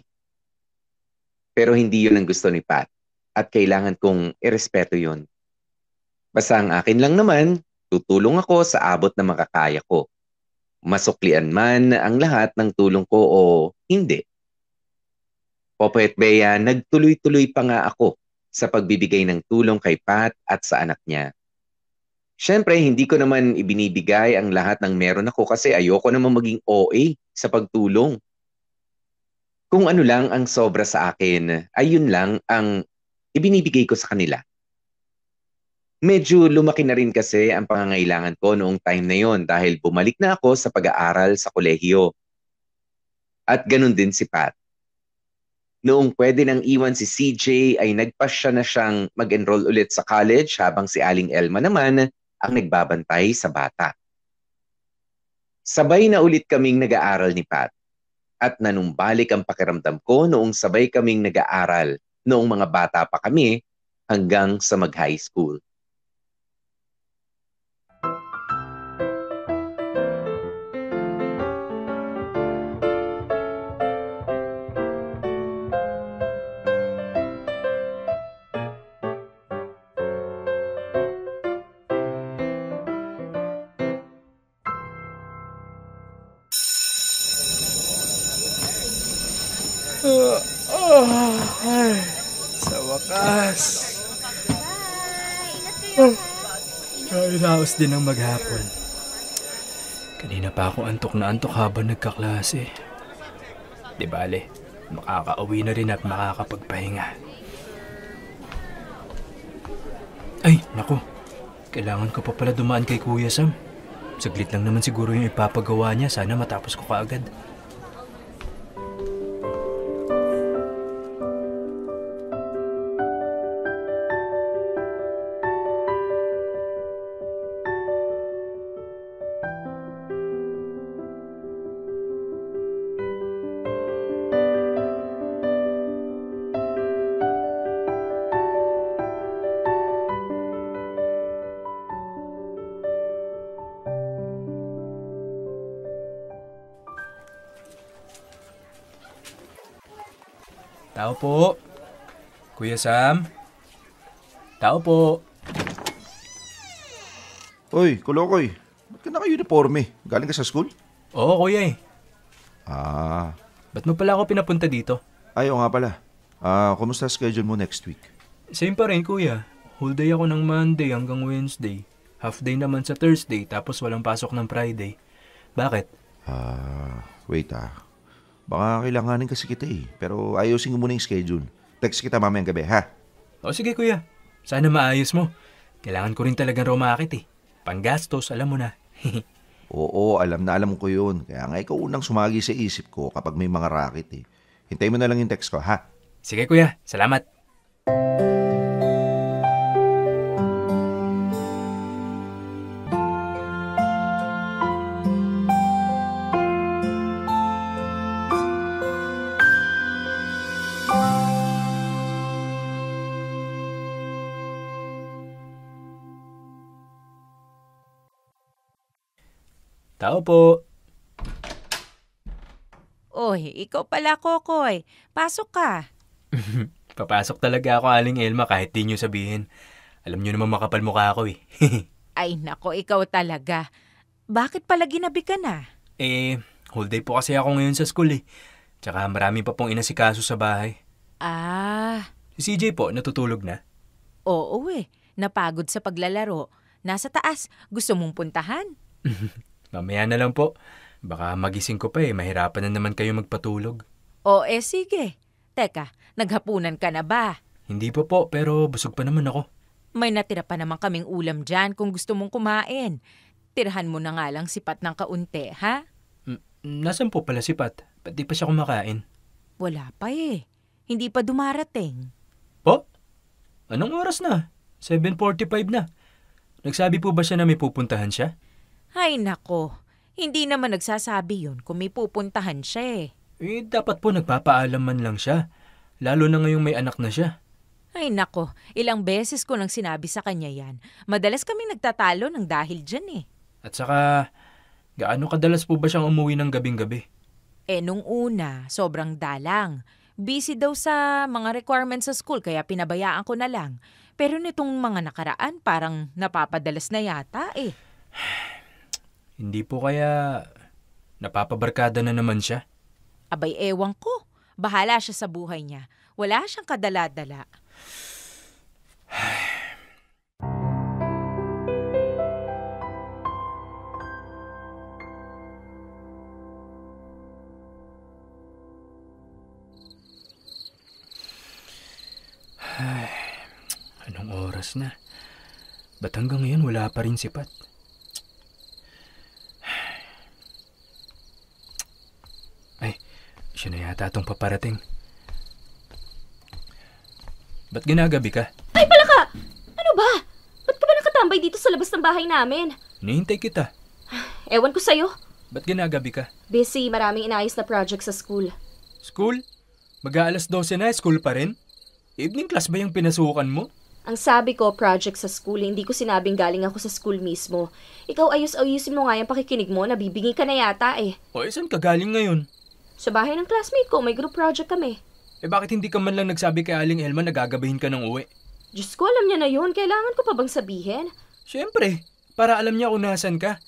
Speaker 3: Pero hindi yun ang gusto ni Pat at kailangan kong irespeto yun. Basta ang akin lang naman, tutulong ako sa abot na makakaya ko. Masuklian man ang lahat ng tulong ko o hindi. Popoy at Bea, nagtuloy-tuloy pa nga ako sa pagbibigay ng tulong kay Pat at sa anak niya. Siyempre, hindi ko naman ibinibigay ang lahat ng meron ako kasi ayoko naman maging OA sa pagtulong. Kung ano lang ang sobra sa akin, ay yun lang ang ibinibigay ko sa kanila. Medyo lumaki na rin kasi ang pangangailangan ko noong time na yon dahil bumalik na ako sa pag-aaral sa kolehiyo. At ganun din si Pat. Noong pwede nang iwan si CJ ay nagpasya na siyang mag-enroll ulit sa college habang si Aling Elma naman ang nagbabantay sa bata. Sabay na ulit kaming nag-aaral ni Pat at nanumbalik ang pakiramdam ko noong sabay kaming nag-aaral noong mga bata pa kami hanggang sa mag-high school.
Speaker 4: Sa wakas. Raos din ang maghapon. Kanina pa ako antok na antok habang nagkaklase. Di bale, makakauwi na rin at makakapagpahinga. Ay, naku. Kailangan ko pa pala dumaan kay Kuya Sam. Saglit lang naman siguro yung ipapagawa niya. Sana matapos ko kaagad. Tao po. Kuya Sam? Tao po.
Speaker 6: Uy, Kulokoy. Ba't ka naka-uniforme? Galing ka sa school?
Speaker 4: Oo, kuya
Speaker 6: Ba't
Speaker 4: mo pala ako pinapunta dito?
Speaker 6: Ayaw nga pala. Kumusta schedule mo next week?
Speaker 4: Same pa rin, kuya. Whole day ako ng Monday hanggang Wednesday. Half day naman sa Thursday, tapos walang pasok ng Friday. Bakit?
Speaker 6: Wait Baka kailanganin kasi kita pero ayusin ko muna yung schedule. Text kita mamayang gabi, ha?
Speaker 4: O sige, kuya. Sana maayos mo. Kailangan ko rin talagang rumakit Panggastos, alam mo na.
Speaker 6: Oo, alam na alam ko yun. Kaya nga ikaw unang sumagi sa isip ko kapag may mga racket eh. Hintayin mo na lang yung text ko, ha?
Speaker 4: Sige kuya, salamat. Tao po.
Speaker 7: Oy, ikaw pala, Kokoy. Pasok ka.
Speaker 4: Papasok talaga ako, Aling Elma, kahit di nyo sabihin. Alam nyo naman makapal mukha ako eh.
Speaker 7: Ay nako, ikaw talaga. Bakit pala ginabi ka na?
Speaker 4: Whole day po kasi ako ngayon sa school eh. Tsaka marami pa pong inasikaso sa bahay.
Speaker 7: Ah,
Speaker 4: Si CJ po, natutulog na.
Speaker 7: oo napagod sa paglalaro. Nasa taas, gusto mong puntahan?
Speaker 4: Mamaya na lang po. Baka magising ko pa mahirapan na naman kayo magpatulog.
Speaker 7: O sige. Teka, naghapunan ka na ba?
Speaker 4: Hindi po, pero busog pa naman ako.
Speaker 7: May natira pa naman kaming ulam dyan kung gusto mong kumain. Tirahan mo na nga lang sipat ng kaunti, ha?
Speaker 4: Nasaan po pala si Pat? Ba't di pa siya kumakain?
Speaker 7: Wala pa Hindi pa dumarating.
Speaker 4: Po? Anong oras na? 7:45 na. Nagsabi po ba siya na may pupuntahan siya?
Speaker 7: Ay nako, hindi naman nagsasabi yun kung may pupuntahan siya
Speaker 4: Dapat po nagpapaalam man lang siya. Lalo na ngayong may anak na siya.
Speaker 7: Ay nako, ilang beses ko nang sinabi sa kanya yan. Madalas kaming nagtatalo ng dahil dyan
Speaker 4: At saka, gaano kadalas po ba siyang umuwi ng gabing-gabi?
Speaker 7: Nung una, sobrang dalang. Busy daw sa mga requirements sa school kaya pinabayaan ko na lang. Pero nitong mga nakaraan parang napapadalas na yata
Speaker 4: Hindi po kaya napapabarkada na naman siya?
Speaker 7: Abay ewan ko. Bahala siya sa buhay niya. Wala siyang kadala-dala.
Speaker 4: Anong oras na? Ba't hanggang ngayon wala pa rin si Pat? Ay, siya na yata itong paparating. Ba't ginagabi ka?
Speaker 1: Ay, pala ka! Ano ba? Ba't ka ba nakatambay dito sa labas ng bahay namin?
Speaker 4: Hinihintay kita.
Speaker 1: Ewan ko sa'yo.
Speaker 4: Ba't ginagabi ka?
Speaker 1: Busy, maraming inayos na project sa school.
Speaker 4: School? Mag-aalas 12 na, school pa rin? Evening class ba yung pinasukan mo?
Speaker 1: Ang sabi ko, project sa school, hindi ko sinabing galing ako sa school mismo. Ikaw ayus-ayusin mo nga yung pakikinig mo, nabibingi ka na yata
Speaker 4: O saan ka galing ngayon?
Speaker 1: Sa bahay ng classmate ko, may group project kami.
Speaker 4: Bakit hindi ka man lang nagsabi kay Aling Elma na gagabihin ka ng uwi?
Speaker 1: Diyos ko, alam niya na yun. Kailangan ko pa bang sabihin?
Speaker 4: Siyempre, para alam niya kung nasan ka.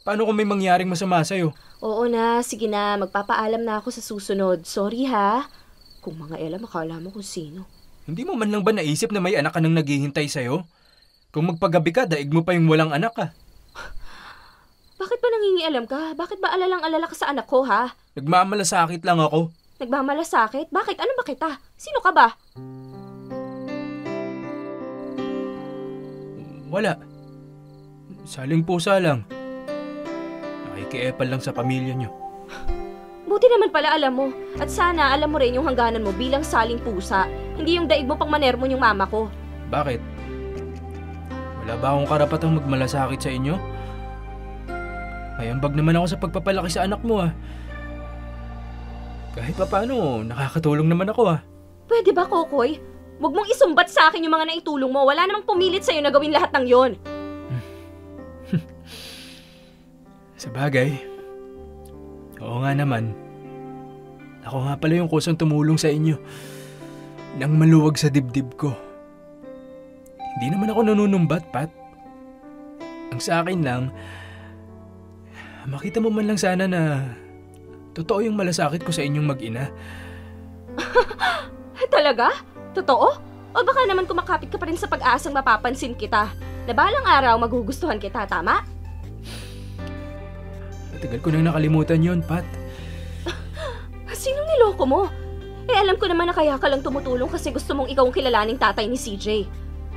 Speaker 4: Paano kung may mangyaring masama sa'yo?
Speaker 1: Oo na, sige na. Magpapaalam na ako sa susunod. Sorry ha. Kung mga Ella, makala mo kung sino.
Speaker 4: Hindi mo man lang ba naisip na may anak ka nang naghihintay sa'yo? Kung magpagabi ka, daig mo pa yung walang anak ka.
Speaker 1: Bakit ba nangingialam ka? Bakit ba alalang-alala ka sa anak ko, ha?
Speaker 4: Nagmamalasakit lang ako.
Speaker 1: Nagmamalasakit? Bakit? Ano ba kita? Sino ka ba?
Speaker 4: Wala. Saling pusa lang. Nakikiepal lang sa pamilya niyo.
Speaker 1: Buti naman pala alam mo. At sana alam mo rin yung hangganan mo bilang saling pusa. Hindi yung daig mo pang manermon yung mama ko.
Speaker 4: Bakit? Wala ba akong karapatang magmalasakit sa inyo? May ambag naman ako sa pagpapalaki sa anak mo Kahit pa paano, nakakatulong naman ako
Speaker 1: Pwede ba, Kokoy? Huwag mong isumbat sa akin yung mga naitulong mo. Wala namang pumilit sa'yo na gawin lahat ng yon.
Speaker 4: Sa bagay, oo nga naman. Ako nga pala yung kusang tumulong sa inyo nang maluwag sa dibdib ko. Hindi naman ako nanunumbat, Pat. Ang sa akin lang, makita mo man lang sana na totoo yung malasakit ko sa inyong mag-ina.
Speaker 1: Talaga? Totoo? O baka naman kumakapit ka pa rin sa pag-aasang mapapansin kita na balang araw magugustuhan kita, tama?
Speaker 4: Matagal ko nang nakalimutan yon, Pat.
Speaker 1: Sinong niloko mo? Alam ko naman na kaya ka lang tumutulong kasi gusto mong ikaw ang kilalaning tatay ni CJ.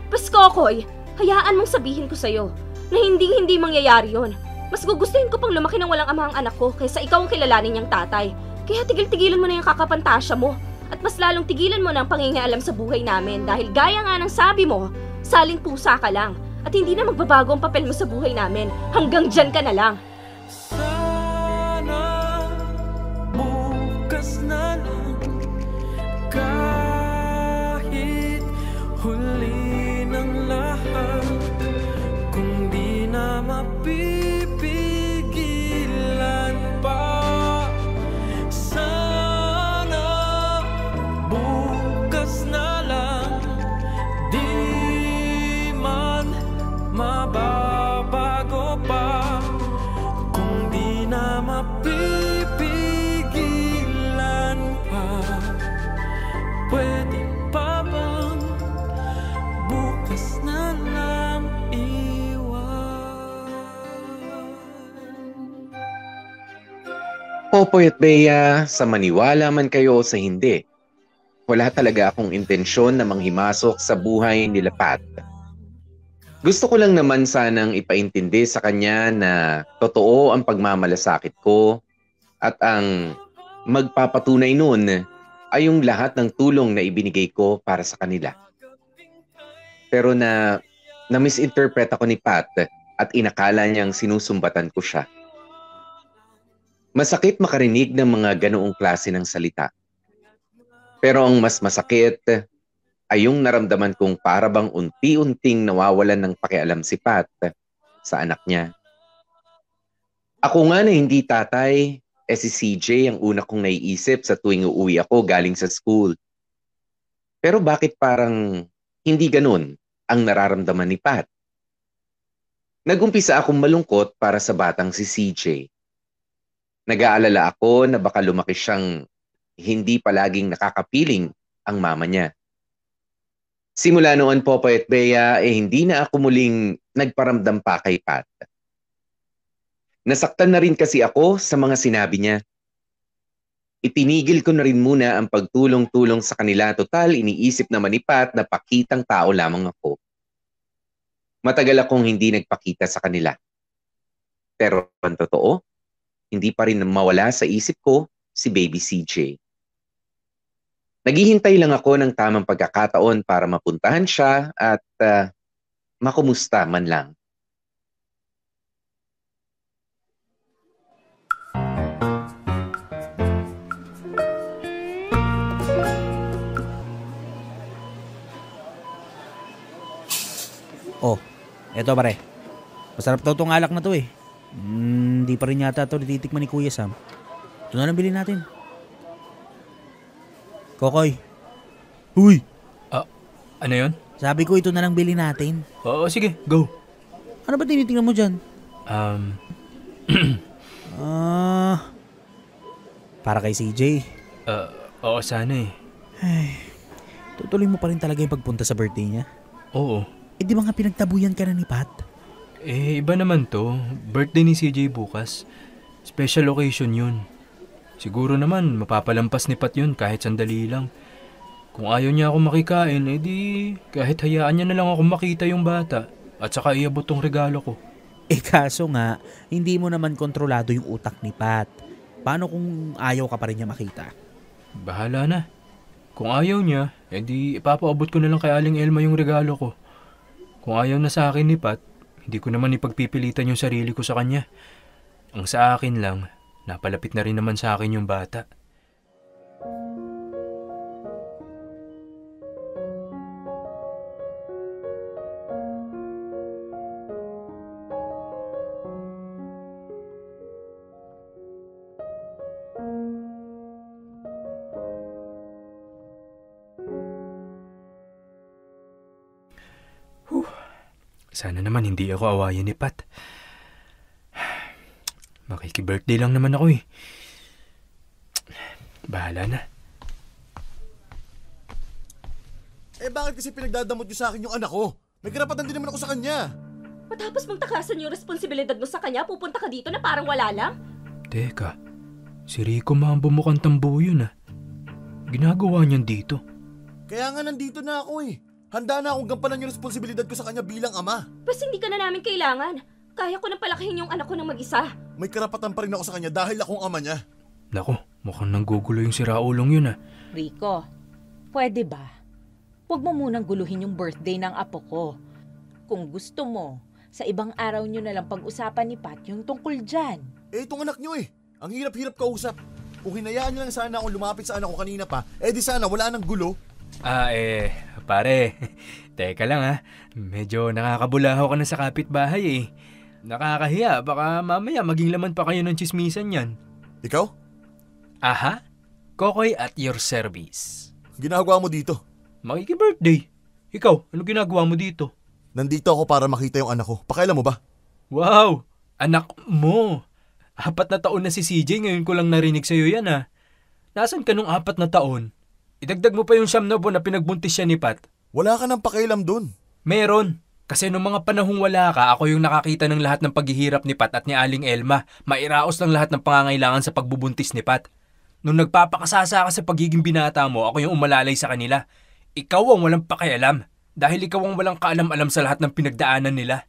Speaker 1: Pas, Kokoy, hayaan mong sabihin ko sa'yo na hindi mangyayari yon. Mas gugustuhin ko pang lumaki ng walang ama ang anak ko kaysa ikaw ang kilalanin niyang tatay. Kaya tigil-tigilan mo na yung kakapantasya mo. At mas lalong tigilan mo na ang pangingialam sa buhay namin dahil gaya nga ng sabi mo, saling pusa ka lang. At hindi na magbabago ang papel mo sa buhay namin. Hanggang dyan ka na lang.
Speaker 9: Sana bukas na lang, kahit huli ng lahat, kung di na mapipigilan pa. Sana bukas na lang, di man mababago pa, kung di na mapipigilan pa. Pwede pa bang bukas na lang iwan?
Speaker 3: Popoy at Bea, sa maniwala man kayo o sa hindi, wala talaga akong intensyon na manghimasok sa buhay nila Pat. Gusto ko lang naman sanang ipaintindi sa kanya na totoo ang pagmamalasakit ko at ang magpapatunay nun ay yung lahat ng tulong na ibinigay ko para sa kanila. Pero na-misinterpret ako ni Pat at inakala niyang sinusumbatan ko siya. Masakit makarinig ng mga ganoong klase ng salita. Pero ang mas masakit ay yung naramdaman kong para bang unti-unting nawawalan ng pakialam si Pat sa anak niya. Ako nga na hindi tatay, si CJ ang una kong naiisip sa tuwing uuwi ako galing sa school. Pero bakit parang hindi ganun ang nararamdaman ni Pat? Nagumpisa akong malungkot para sa batang si CJ. Nag-aalala ako na baka lumaki siyang hindi palaging nakakapiling ang mama niya. Simula noon, Popoy at Bea, hindi na ako muling nagparamdam pa kay Pat. Nasaktan na rin kasi ako sa mga sinabi niya. Itinigil ko na rin muna ang pagtulong-tulong sa kanila. Total, iniisip naman ni Pat na pakitang tao lamang ako. Matagal akong hindi nagpakita sa kanila. Pero ang totoo, hindi pa rin mawala sa isip ko si Baby CJ. Naghihintay lang ako ng tamang pagkakataon para mapuntahan siya at makumusta man lang.
Speaker 5: Oh, eto pare. Masarap daw tong alak na to eh. Hindi pa rin yata to natitikman ni Kuya Sam. Ito na lang bilhin natin. Kokoy. Huy!
Speaker 4: Ano yun?
Speaker 5: Sabi ko ito na lang bilhin natin.
Speaker 4: Oo, sige, go.
Speaker 5: Ano ba tinitingnan mo dyan? Para kay CJ.
Speaker 4: Oo, sana eh.
Speaker 5: Ay, tutuloy mo pa rin talaga yung pagpunta sa birthday niya?
Speaker 4: Oo.
Speaker 5: Eh di ba nga pinagtabuyan ka na ni Pat?
Speaker 4: Iba naman to. Birthday ni CJ bukas. Special occasion yun. Siguro naman, mapapalampas ni Pat yun kahit sandali lang. Kung ayaw niya ako makikain, di kahit hayaan niya na lang ako makita yung bata at saka iabot tong regalo ko.
Speaker 5: Kaso nga, hindi mo naman kontrolado yung utak ni Pat. Paano kung ayaw ka pa rin niya makita?
Speaker 4: Bahala na. Kung ayaw niya, di ipapaabot ko na lang kay Aling Elma yung regalo ko. Kung ayaw na sa akin ni Pat, hindi ko naman ipagpipilitan yung sarili ko sa kanya. Ang sa akin lang, napalapit na rin naman sa akin yung bata. Sana naman hindi ako awayan ni Pat. Makiki-birthday lang naman ako eh. Bahala na.
Speaker 2: Bakit kasi pinagdadamot niyo sa akin yung anak ko? May karapatan din naman ako sa kanya.
Speaker 1: Matapos mong takasan yung responsibilidad mo sa kanya, pupunta ka dito na parang wala lang?
Speaker 4: Teka, si Rico Mambo mukhang tambo yun ah. Ginagawa niyan dito.
Speaker 2: Kaya nga nandito na ako eh. Handa na akong gampanan yung responsibilidad ko sa kanya bilang ama.
Speaker 1: Basta hindi ka na namin kailangan. Kaya ko nang palakihin yung anak ko ng mag-isa.
Speaker 2: May karapatan pa rin ako sa kanya dahil akong ama niya.
Speaker 4: Nako, mukhang nanggugulo yung siraulong yun ah.
Speaker 7: Rico, pwede ba? Huwag mo munang guluhin yung birthday ng apo ko. Kung gusto mo, sa ibang araw nyo na lang pag-usapan ni Pat yung tungkol dyan.
Speaker 2: Itong anak niyo eh. Ang hirap-hirap kausap. Kung hinayaan niyo lang sana akong lumapit sa anak ko kanina pa, di sana wala nang gulo.
Speaker 4: Pare, teka lang ha. Medyo nakakabulaho ka na sa kapitbahay eh. Nakakahiya, baka mamaya maging laman pa kayo ng tsismisan yan.
Speaker 2: Ikaw?
Speaker 4: Aha, Kokoy at your service.
Speaker 2: Ginagawa mo dito?
Speaker 4: Makiki-birthday. Ikaw, ano ginagawa mo dito?
Speaker 2: Nandito ako para makita yung anak ko. Pakailan mo ba?
Speaker 4: Wow, anak mo. 4 na taon na si CJ, ngayon ko lang narinig sa'yo yan ha. Nasaan ka nung 4 na taon? Idagdag mo pa yung 9 na buwan na pinagbuntis siya ni Pat.
Speaker 2: Wala ka nang pakialam dun.
Speaker 4: Meron. Kasi nung mga panahong wala ka, ako yung nakakita ng lahat ng paghihirap ni Pat at ni Aling Elma. Mairaos lang lahat ng pangangailangan sa pagbubuntis ni Pat. Nung nagpapakasasa ka sa pagiging binata mo, ako yung umalalay sa kanila. Ikaw ang walang pakialam. Dahil ikaw ang walang kaalam-alam sa lahat ng pinagdaanan nila.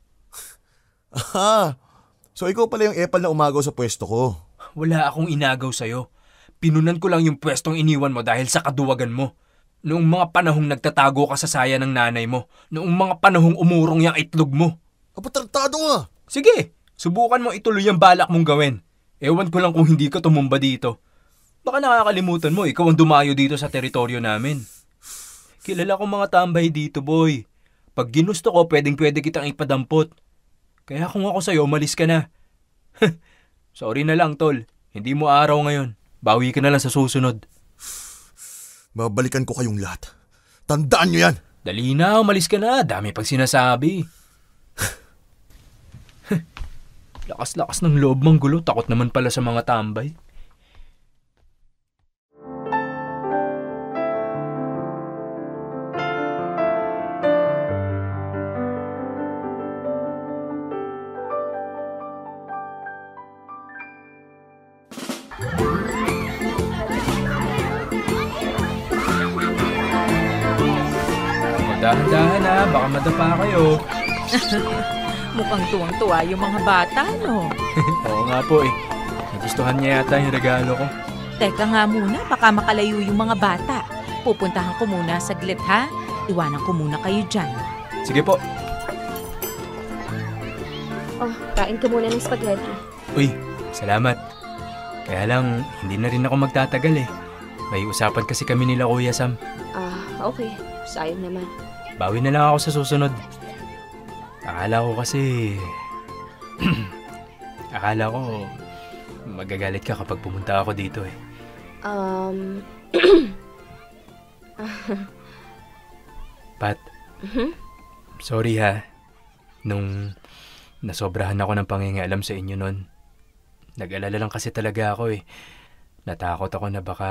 Speaker 2: So ikaw pala yung epal na umagaw sa pwesto ko.
Speaker 4: Wala akong inagaw sa'yo. Pinunan ko lang yung pwestong iniwan mo dahil sa kaduwagan mo. Noong mga panahong nagtatago ka sa saya ng nanay mo. Noong mga panahong umurong yung itlog mo.
Speaker 2: Patartado nga!
Speaker 4: Sige, subukan mo ituloy ang balak mong gawin. Ewan ko lang kung hindi ka tumumba dito. Baka nakakalimutan mo, ikaw ang dumayo dito sa teritoryo namin. Kilala ko mga tambay dito, boy. Pag ginusto ko, pwedeng-pwede kitang ipadampot. Kaya kung ako sa'yo, umalis ka na. Sorry na lang, tol. Hindi mo araw ngayon. Bawi ka na lang sa susunod.
Speaker 2: Babalikan ko kayong lahat. Tandaan nyo yan!
Speaker 4: Dali na, umalis ka na. Dami pag sinasabi. Lakas-lakas ng loob mong gulo. Takot naman pala sa mga tambay. Dahan-dahan ha, baka madapa kayo.
Speaker 7: Mukhang tuwang-tuwa yung mga bata, no?
Speaker 4: Oo nga po eh. Nagustuhan niya yata yung regalo ko.
Speaker 7: Teka nga muna, baka makalayo yung mga bata. Pupuntahan ko muna saglit, ha? Iwanan ko muna kayo dyan.
Speaker 4: Sige po.
Speaker 1: Oh, kain ka muna ng spaghetti.
Speaker 4: Uy, salamat. Kaya lang, hindi na rin ako magtatagal eh. May usapan kasi kami nila Kuya Sam.
Speaker 1: Okay. Sayang naman.
Speaker 4: Bawi na lang ako sa susunod. Akala ko magagalit ka kapag pumunta ako dito eh. Pat, sorry ha. Nung nasobrahan ako ng pangingialam sa inyo nun. Nag-alala lang kasi talaga ako eh. Natakot ako na baka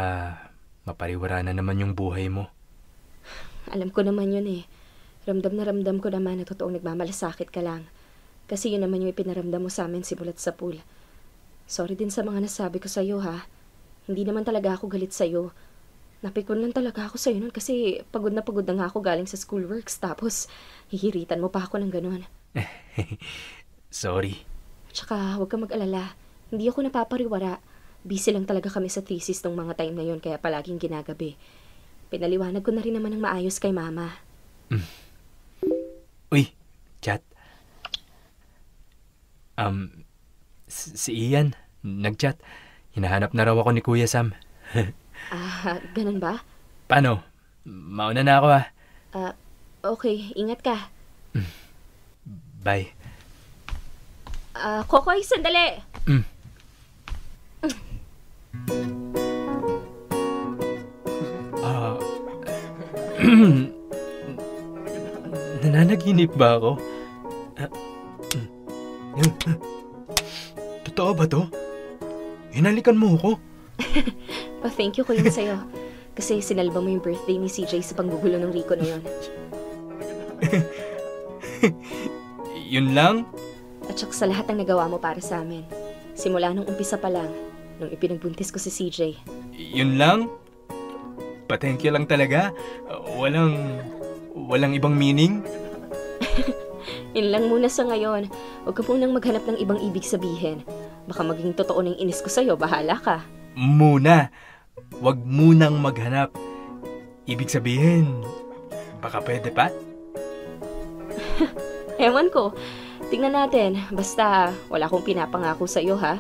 Speaker 4: mapariwara na naman yung buhay mo.
Speaker 1: Alam ko naman yun eh. Ramdam na ramdam ko naman na totoong nagmamalasakit ka lang. Kasi yun naman yung ipinaramdam mo sa amin simulat sa pool. Sorry din sa mga nasabi ko sa'yo ha. Hindi naman talaga ako galit sa'yo. Napikon lang talaga ako sa'yo nun kasi pagod na nga ako galing sa schoolworks. Tapos hihiritan mo pa ako ng ganun.
Speaker 4: Sorry.
Speaker 1: Tsaka huwag kang mag-alala. Hindi ako napapariwara. Busy lang talaga kami sa thesis nung mga time na yun kaya palaging ginagabi. Pinaliwanag ko na rin naman ng maayos kay Mama.
Speaker 4: Uy, chat. Si Ian, nag-chat. Hinahanap na raw ako ni Kuya Sam.
Speaker 1: Ganun ba?
Speaker 4: Paano? Mauna na ako ah.
Speaker 1: Okay, ingat ka.
Speaker 4: Bye.
Speaker 1: Kokoy, sandali!
Speaker 4: Nananaginip ba ako? Totoo ba to? Hinalikan mo ako?
Speaker 1: Pa-thank you ko yun sa'yo. Kasi sinalba mo yung birthday ni CJ sa panggugulo ng Rico na yun.
Speaker 4: Yun lang?
Speaker 1: At saka sa lahat ng nagawa mo para sa amin. Simula nung umpisa pa lang, nung ipinagbuntis ko si CJ.
Speaker 4: Yun lang? Pa-thank you lang talaga? Walang ibang meaning?
Speaker 1: Yun lang muna sa ngayon. Huwag ka munang maghanap ng ibang ibig sabihin. Baka maging totoo ng inis ko sa'yo, bahala ka.
Speaker 4: Muna. Huwag munang maghanap. Ibig sabihin, baka pwede pa?
Speaker 1: Ewan ko. Tingnan natin. Basta, wala akong pinapangako sa'yo, ha?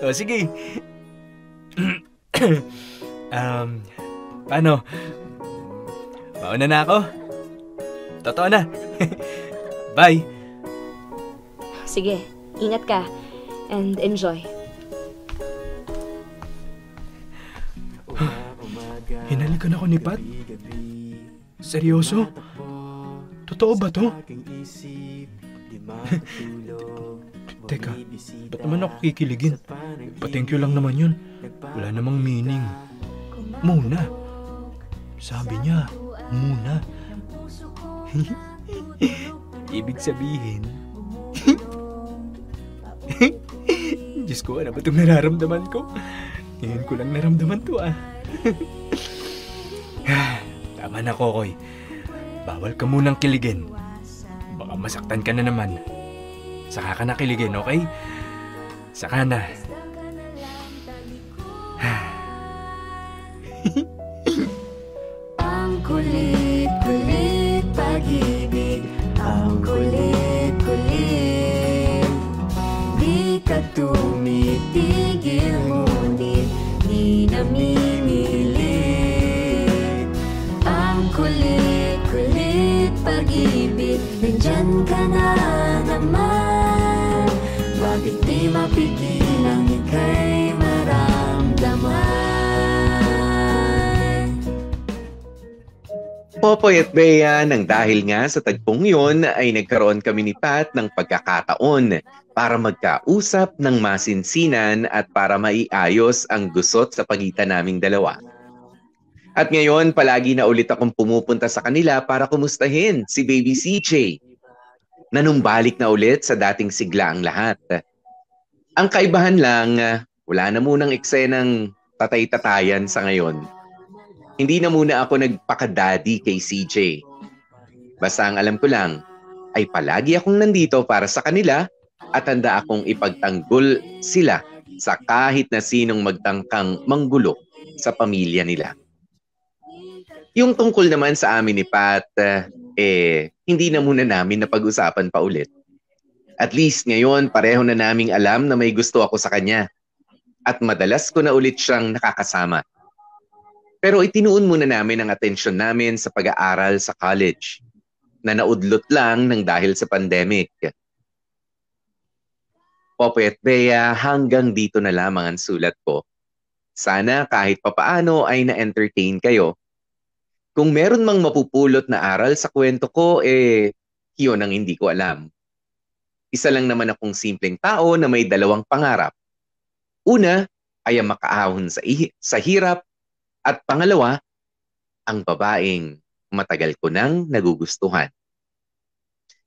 Speaker 4: O, sige. Paano? Mauna na ako? Totoo na. Bye.
Speaker 1: Sige, ingat ka. And enjoy.
Speaker 4: Hinalikan ako ni Pat? Seryoso? Totoo ba to? Teka, ba't naman ako kikiligin? Pa-thank you lang naman yun. Wala namang meaning. Muna. Sabi niya, muna. Ibig sabihin... Diyos ko, ano ba itong nararamdaman ko? Ngayon ko lang naramdaman to Tama na, Kokoy. Bawal ka munang kiligin. Baka masaktan ka na naman. Saka ka na kiligin, okay? Saka na.
Speaker 9: Ang kulit-kulit pag-ibig, ang kulit-kulit. Di ka tumitigil, ngunit di namimilit. Ang kulit-kulit pag-ibig, nandyan ka na naman. Bakit di mapigil ang ika'y maramdaman?
Speaker 3: Popoy at Bea, nang dahil nga sa tagpong yun ay nagkaroon kami ni Pat ng pagkakataon para magkausap ng masinsinan at para maiayos ang gusot sa pagitan naming dalawa. At ngayon, palagi na ulit akong pumupunta sa kanila para kumustahin si Baby CJ. Nanumbalik na ulit sa dating sigla ang lahat. Ang kaibahan lang, wala na munang eksenang tatay-tatayan sa ngayon. Hindi na muna ako nagpaka-daddy kay CJ. Basta ang alam ko lang ay palagi akong nandito para sa kanila at handa akong ipagtanggol sila sa kahit na sinong magtangkang manggulo sa pamilya nila. Yung tungkol naman sa amin ni Pat, hindi na muna namin napag-usapan pa ulit. At least ngayon pareho na naming alam na may gusto ako sa kanya. At madalas ko na ulit siyang nakakasama. Pero itinuon muna namin ang atensyon namin sa pag-aaral sa college na naudlot lang ng dahil sa pandemic. Popoy at Bea, hanggang dito na lamang ang sulat ko. Sana kahit papaano ay na-entertain kayo. Kung meron mang mapupulot na aral sa kwento ko, yun ang hindi ko alam. Isa lang naman akong simpleng tao na may dalawang pangarap. Una ay ang makaahon sa hirap. At pangalawa, ang babaeng matagal ko nang nagugustuhan.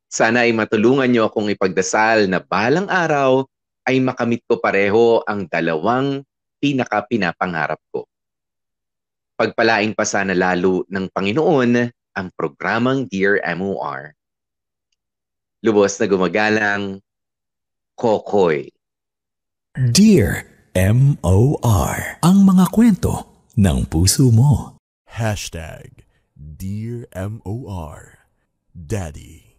Speaker 3: Sana ay matulungan niyo akong ipagdasal na balang araw ay makamit ko pareho ang dalawang pinaka-pinapangarap ko. Pagpalaing pa sana lalo ng Panginoon ang programang Dear MOR. Lubos na gumagalang, Kokoy.
Speaker 8: Dear MOR. Ang mga kwento ng puso mo.
Speaker 2: Dear MOR Daddy.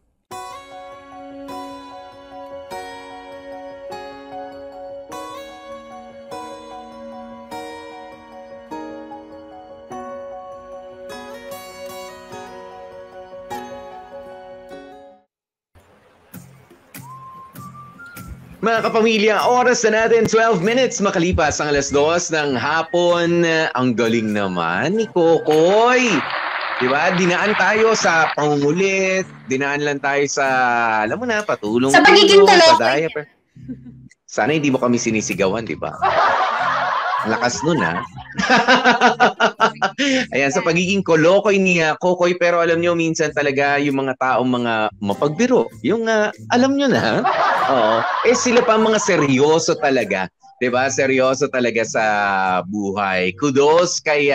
Speaker 3: Mga kapamilya, oras na natin 12 minutes makalipas ang 2:00 ng hapon. Ang galing naman ni Kokoy. Diba? Dinaan tayo sa pangungulit. Dinaan lang tayo sa, alam mo na, patulong.
Speaker 10: Sa pagiging tuloy.
Speaker 3: Sana hindi mo kami sinisigawan, diba? Lakas nun, ha? Ayan, sa pagiging kolokoy niya, Kokoy, pero alam nyo, minsan talaga yung mga taong mga mapagbiro. Yung, alam nyo na, oo. Sila pa mga seryoso talaga. 'Di ba? Seryoso talaga sa buhay. Kudos kay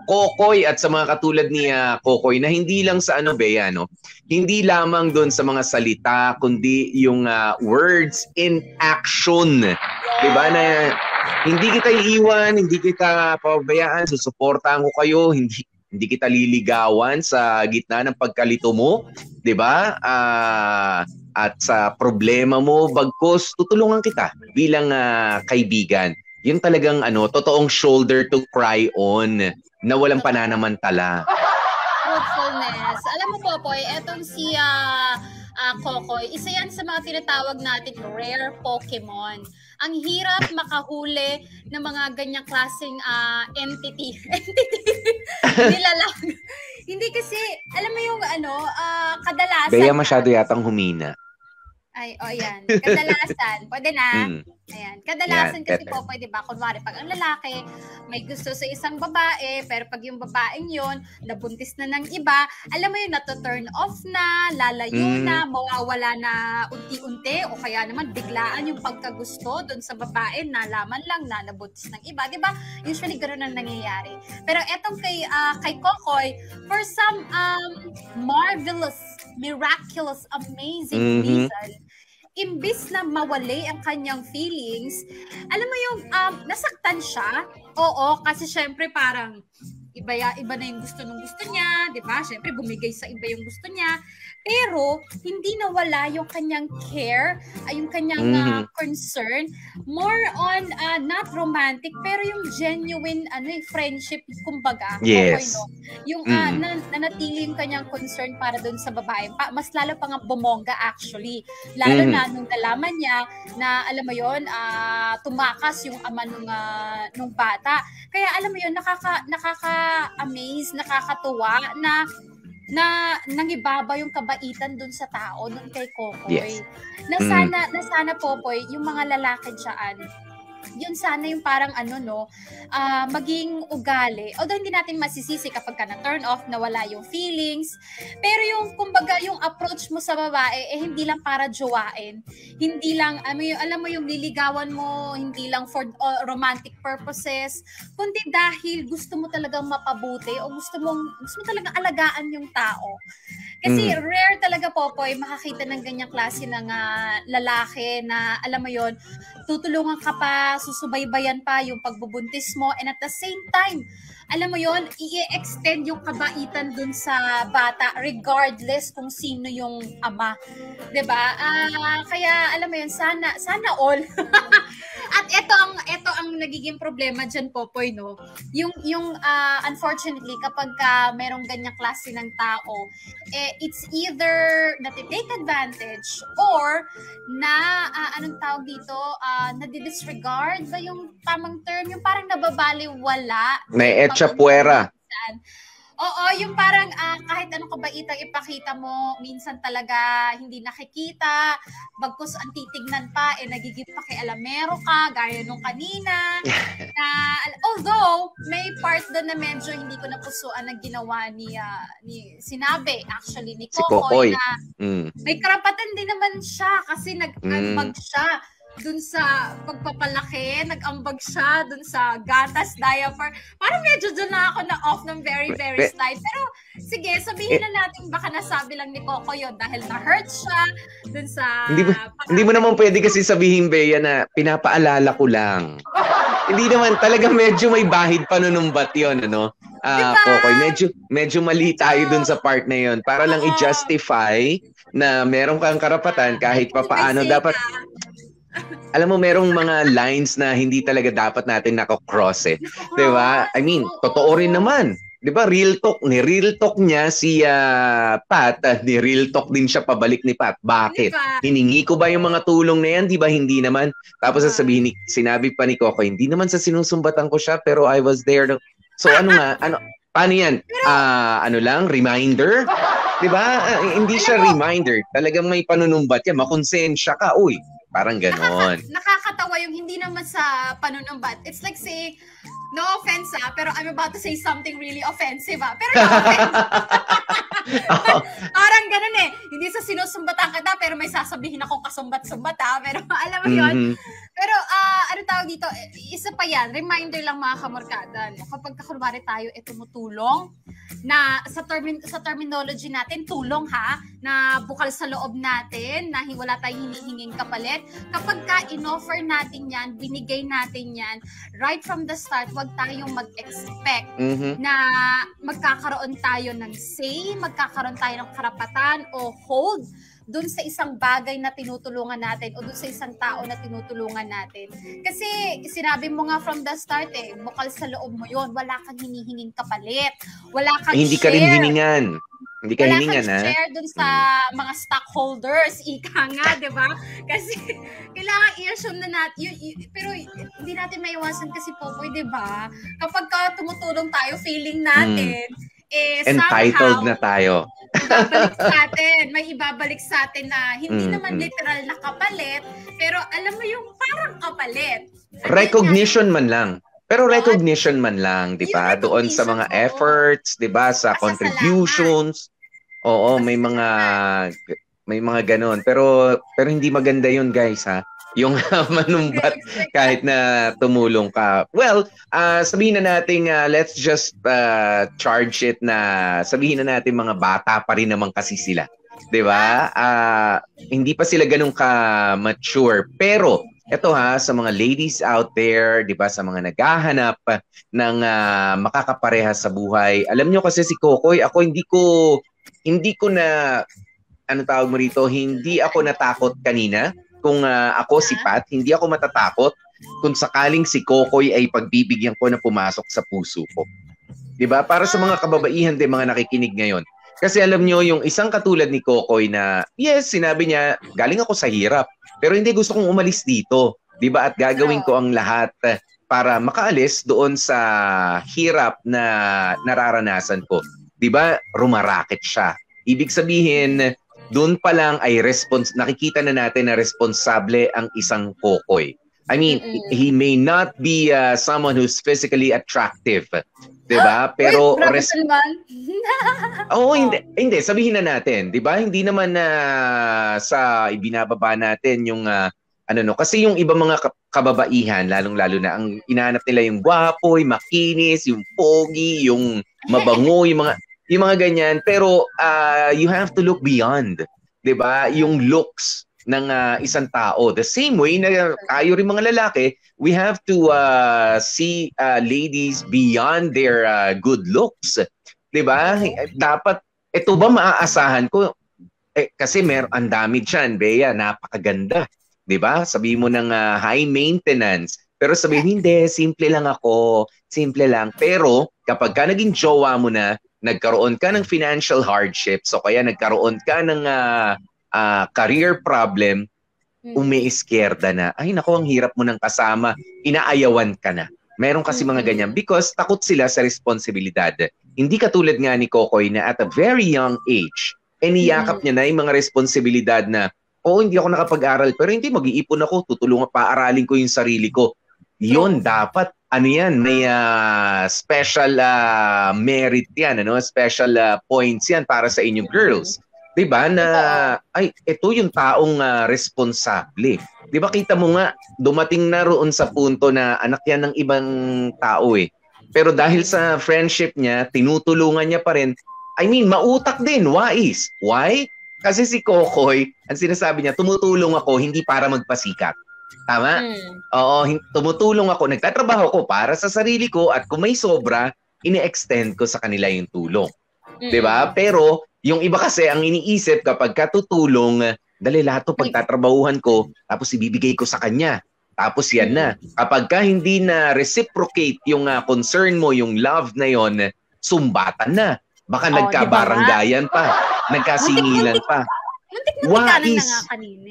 Speaker 3: Kokoy at sa mga katulad ni Kokoy na hindi lang sa Bea, no? Hindi lamang doon sa mga salita, kundi yung words in action. 'Di ba? Na hindi kita iiwan, hindi kita pababayaan, susuportahan ko kayo, hindi kita liligawan sa gitna ng pagkalito mo, 'di ba? At sa problema mo, bagkus tutulungan kita bilang kaibigan. Yun talagang totoong shoulder to cry on na walang pananamantala.
Speaker 10: Truthfulness. Alam mo, Popoy, etong si Kokoy, isa yan sa mga tinatawag natin rare Pokemon. Ang hirap makahuli ng mga ganyang klaseng entity. Nilalang. Hindi kasi, alam mo yung kadalasan.
Speaker 3: Bea masyado yatang humina.
Speaker 10: Ay, yan. Kadalasan. Pwede na. Ayan. Kadalasan kasi po, pwede ba, kunwari, pag ang lalaki may gusto sa isang babae, pero pag yung babaeng yun, nabuntis na ng iba, alam mo yun, nato-turn off na, lalayo na, mawawala na unti-unti, o kaya naman biglaan yung pagkagusto doon sa babae, nalaman lang na nabuntis ng iba. Diba? Usually, ganoon ang nangyayari. Pero etong kay Kokoy, for some marvelous, miraculous, amazing reason, imbis na mawali ang kanyang feelings, alam mo yung nasaktan siya. Oo, kasi syempre parang iba na yung gusto niya, 'di ba? Syempre bumigay sa iba yung gusto niya. Pero hindi nawala yung kanyang care, yung kanyang concern, more on not romantic pero yung genuine friendship kumbaga.
Speaker 3: Yes.
Speaker 10: Okay, no? Yung nanatili yung kanyang concern para doon sa babae. Mas lalo pa nga bumongga actually. Lalo na nung nalaman niya na alam mo yon, tumakas yung ama nung bata. Kaya alam mo yon, nakaka-amaze, nakakatuwa na nangibaba yung kabaitan dun sa tao, dun kay Kokoy.
Speaker 3: Yes.
Speaker 10: Na sana Popoy, yung mga lalaki dyan, yun sana yung parang maging ugali. Although hindi natin masisisi kapag ka na-turn off, nawala yung feelings. Pero yung, kumbaga, yung approach mo sa babae, hindi lang para jowain. Hindi lang, alam mo yung liligawan mo, hindi lang for romantic purposes, kundi dahil gusto mo talagang mapabuti o gusto mo talagang alagaan yung tao. Kasi rare talaga, Popoy, makakita ng ganyang klase ng lalaki na, alam mo yon, tutulungan ka pa, susubaybayan pa yung pagbubuntis mo, and at the same time, alam mo yon, i-extend yung kabaitan dun sa bata regardless kung sino yung ama. 'Di ba? Kaya alam mo yon, sana all. At ito ang nagiging problema diyan, Popoy, no. Yung unfortunately kapag merong ganyang klase ng tao, it's either na-take advantage or na anong tawag dito, na-disregard ba yung tamang term, yung parang nababaliwala.
Speaker 3: May etchapuera.
Speaker 10: Oo, yung parang kahit anong kabaitang ipakita mo, minsan talaga hindi nakikita, bagkus ang titignan pa, nagiging pakialamero ka, gaya nung kanina. Although, may part doon na medyo hindi ko napusuan na ginawa ni sinabi, actually, ni Kokoy, na may karapatan din naman siya kasi nag-ambag siya dun sa pagpapalaki, nag-ambag siya dun sa gatas, diaper. Parang medyo dun na ako na off ng very, very slight. Pero sige, sabihin na natin baka nasabi lang ni Coco yun dahil na-hurt siya dun sa...
Speaker 3: Hindi mo naman pwede kasi sabihin, Bea, na pinapaalala ko lang. Hindi naman, talaga medyo may bahid panunumbat yun, ano?
Speaker 10: Diba?
Speaker 3: Kokoy, medyo mali tayo dun sa part na yun. Para lang i-justify na meron kang karapatan kahit papaano dapat... Alam mo, merong mga lines na hindi talaga dapat natin nako-cross eh. 'Di ba? I mean, totoo rin naman. 'Di ba? Real talk niya si Pat, ni real talk din siya pabalik ni Pat. Bakit? Hiningi ko ba yung mga tulong na yan? 'Di ba hindi naman? Tapos sasabihin sinabi pa ni Coco, hindi naman sa sinusumbatan ko siya pero I was there. So paano yan? Reminder? 'Di ba? Hindi siya reminder. Talagang may panunumbat yan. Makonsensya ka. Uy, parang ganon.
Speaker 10: Nakakatawa yung hindi naman sa panunumbat. It's like saying, no offense pero I'm about to say something really offensive pero no offense. Parang ganon Hindi sa sinusumbatan kita pero may sasabihin akong kasumbat-sumbat pero alam mo yun. Pero tawag dito, isa pa yan, reminder lang mga kamorkada, no? Kapag kunwari tayo tumutulong, na sa terminology natin, tulong ha, na bukal sa loob natin, na wala tayong hinihinging kapalit. Kapag in-offer natin yan, binigay natin yan, right from the start, wag tayong mag-expect na magkakaroon tayo ng say, magkakaroon tayo ng karapatan o hold doon sa isang bagay na tinutulungan natin o doon sa isang tao na tinutulungan natin. Kasi sinabi mo nga from the start bukal sa loob mo yun, wala kang hinihinging kapalit, wala kang
Speaker 3: hindi
Speaker 10: share.
Speaker 3: Ka rin hiningan. Hindi ka hiningan, ha?
Speaker 10: Wala kang share doon sa mga stockholders, ika nga, di ba? Kasi kailangan i-assume na natin, pero hindi natin maiwasan kasi Popoy, di ba? Kapag tumutulong tayo, feeling natin,
Speaker 3: entitled na tayo.
Speaker 10: May ibabalik sa atin na hindi naman literal na kapalit, pero alam mo yung parang kapalit.
Speaker 3: Recognition man lang. Pero recognition man lang, di ba? Doon sa mga efforts, di ba? Sa contributions. Oo, may mga ganon. Pero hindi maganda yun, guys, ha? Yung manumbat kahit na tumulong ka. Well, sabihin na natin, let's just charge it na sabihin na natin mga bata pa rin naman kasi sila. 'Di ba? Hindi pa sila ganun ka-mature. Pero eto sa mga ladies out there, 'di ba, sa mga naghahanap ng makakapareha sa buhay. Alam niyo kasi si Kokoy, ako hindi ko na tawag mo rito, hindi ako natakot kanina. Kung ako si Pat, hindi ako matatakot kung sakaling si Kokoy ay pagbibigyan ko na pumasok sa puso ko. 'Di ba? Para sa mga kababaihan din mga nakikinig ngayon. Kasi alam nyo, yung isang katulad ni Kokoy na, yes, sinabi niya, galing ako sa hirap, pero hindi gusto kong umalis dito. 'Di ba? At gagawin ko ang lahat para makaalis doon sa hirap na nararanasan ko. 'Di ba? Rumaraket siya. Ibig sabihin, doon pa lang ay nakikita na natin na responsable ang isang Kokoy. I mean, he may not be someone who's physically attractive, 'di ba? Pero hindi, sabihin na natin, 'di ba? Hindi naman sa ibinababa natin yung kasi yung iba mga kababaihan, lalong-lalo na ang inahanap nila yung gwapo, yung makinis, yung pogi, yung mabango, yung mga ganyan, pero you have to look beyond, 'di ba? Yung looks ng isang tao. The same way na tayo rin mga lalaki, we have to see ladies beyond their good looks, 'di ba? Dapat ito ba maaasahan ko? Kasi ang dami diyan, Bea, napakaganda, 'di ba? Sabi mo ng high maintenance, pero sabihin hindi, simple lang ako, simple lang. Pero kapag ka naging jowa mo na, nagkaroon ka ng financial hardship, so kaya nagkaroon ka ng career problem, umiiskierda na. Ay nako, ang hirap mo ng kasama, inaayawan ka na. Meron kasi mga ganyan because takot sila sa responsibilidad. Hindi katulad nga ni Kokoy na at a very young age, niyakap niya na yung mga responsibilidad na, hindi ako nakapag-aral, pero hindi, mag-iipon ako, tutulungan, paaralin ko yung sarili ko. Yun, dapat may special merit yan, special points yan para sa inyong girls. 'Di ba? Na ito yung taong responsable. 'Di ba, kita mo nga dumating na roon sa punto na anak yan ng ibang tao Pero dahil sa friendship niya, tinutulungan niya pa rin. I mean, mautak din, wise. Why? Kasi si Kokoy, ang sinasabi niya, tumutulong ako hindi para magpasikat. Tama? Oo, tumutulong ako, nagtatrabaho ko para sa sarili ko at kung may sobra, ini-extend ko sa kanila yung tulong. 'Di ba? Pero yung iba kasi ang iniisip kapag katutulong, dali lahat 'to pagtatrabahuhan ko, tapos ibibigay ko sa kanya. Tapos yan na. Kapag ka hindi na reciprocate yung concern mo, yung love na yon, sumbatan na. Baka nagkabaranggayan pa, nagkasingilan pa.
Speaker 10: Wais.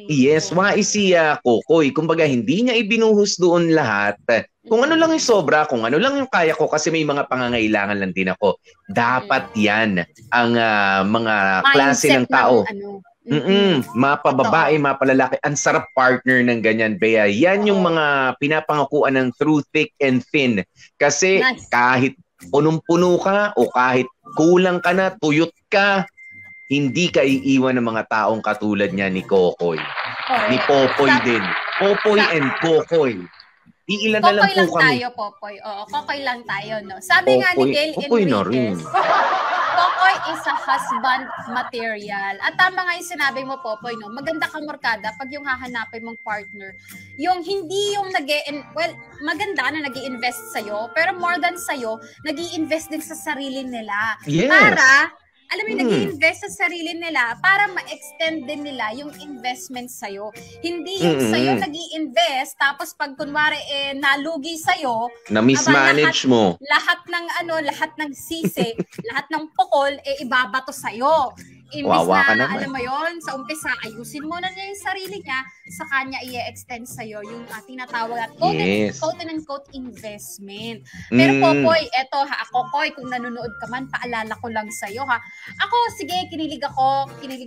Speaker 3: Yes, wais si Kokoy. Kumbaga, hindi niya ibinuhos doon lahat. Kung ano lang yung sobra, kung ano lang yung kaya ko, kasi may mga pangangailangan lang din ako. Dapat yan ang mga klase ng tao. Mapababae, mapalalaki. Ang sarap partner ng ganyan, Bea. Yan yung mga pinapangakuan ng through thick and thin. Kasi kahit punong-puno ka o kahit kulang ka na, tuyot ka, hindi ka iiwan ng mga taong katulad niya ni Kokoy. Ni Popoy din. Popoy and Kokoy. Iilan na lang
Speaker 10: Kokoy
Speaker 3: po
Speaker 10: lang
Speaker 3: kami.
Speaker 10: tayo, Popoy. Oo, kokoy lang tayo, no? Sabi nga ni Gail
Speaker 3: Popoy na rin.
Speaker 10: Enriquez, Popoy is a husband material. At tama nga yung sinabi mo, Popoy, no? Maganda kang markada pag yung hahanapin mong partner. Yung hindi yung well, maganda na nag-i-invest sa'yo, pero more than sa'yo, nag-i-invest din sa sarili nila.
Speaker 3: Yes.
Speaker 10: Para, alam mo, nag-i-invest sa sarili nila para ma-extend din nila yung investment sa'yo. Hindi yung sa'yo nag-i-invest, tapos pag kunwari nalugi sa'yo,
Speaker 3: na mismanage mo.
Speaker 10: Lahat ng sisi, lahat ng pukol, ibabato sa'yo. Imbis
Speaker 3: Wawa ka
Speaker 10: na,
Speaker 3: naman.
Speaker 10: alam mo yon, sa umpisa, ayusin mo na niya yung sarili niya, sa kanya i-extend sa'yo yung tinatawag at quote-unquote investment. Pero Popoy, eto ha, ako Koy, kung nanonood ka man, paalala ko lang sa'yo ha. Ako, sige, kinilig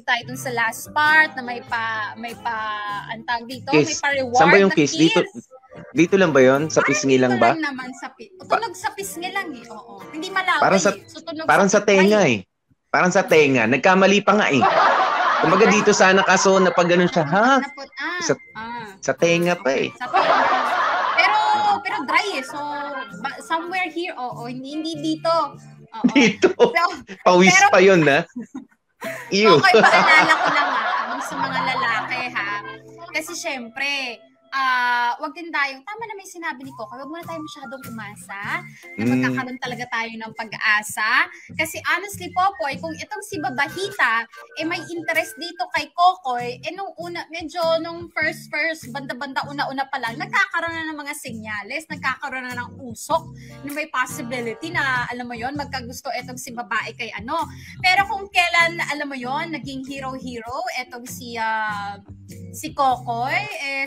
Speaker 10: tayo dun sa last part na may antag dito,
Speaker 3: Kiss.
Speaker 10: may pa-reward
Speaker 3: Saan ba yung
Speaker 10: na
Speaker 3: kiss? Dito lang ba yon? Sa pisngi lang ba?
Speaker 10: Parang naman sa tunog sa pisngi lang eh. Oo. Hindi malaway.
Speaker 3: Parang sa tenga eh. Parang sa tenga. Nagkamali pa nga eh. Kumbaga dito sana kaso na pag ganun siya, ha? Sa tenga pa eh.
Speaker 10: Sa tenga. Pero dry eh. So, somewhere here, hindi dito. Oo.
Speaker 3: Dito.
Speaker 10: So,
Speaker 3: Pawis pa yun, ha? Ew.
Speaker 10: Okay, paalala ko lang sa mga lalaki, ha? Kasi syempre, wag din tayo, tama na may sinabi ni Coco, wag muna tayo masyadong umasa na magkakaroon talaga tayo ng pag-asa. Kasi honestly, Popoy, kung itong si Babahita, may interest dito kay Kokoy, nung first, banda-banda, una-una pa lang, nagkakaroon na ng mga senyales, nagkakaroon na ng usok, na may possibility na, alam mo yon, magkagusto itong si babae kay ano. Pero kung kailan, alam mo yon, naging hero-hero, itong si Kokoy,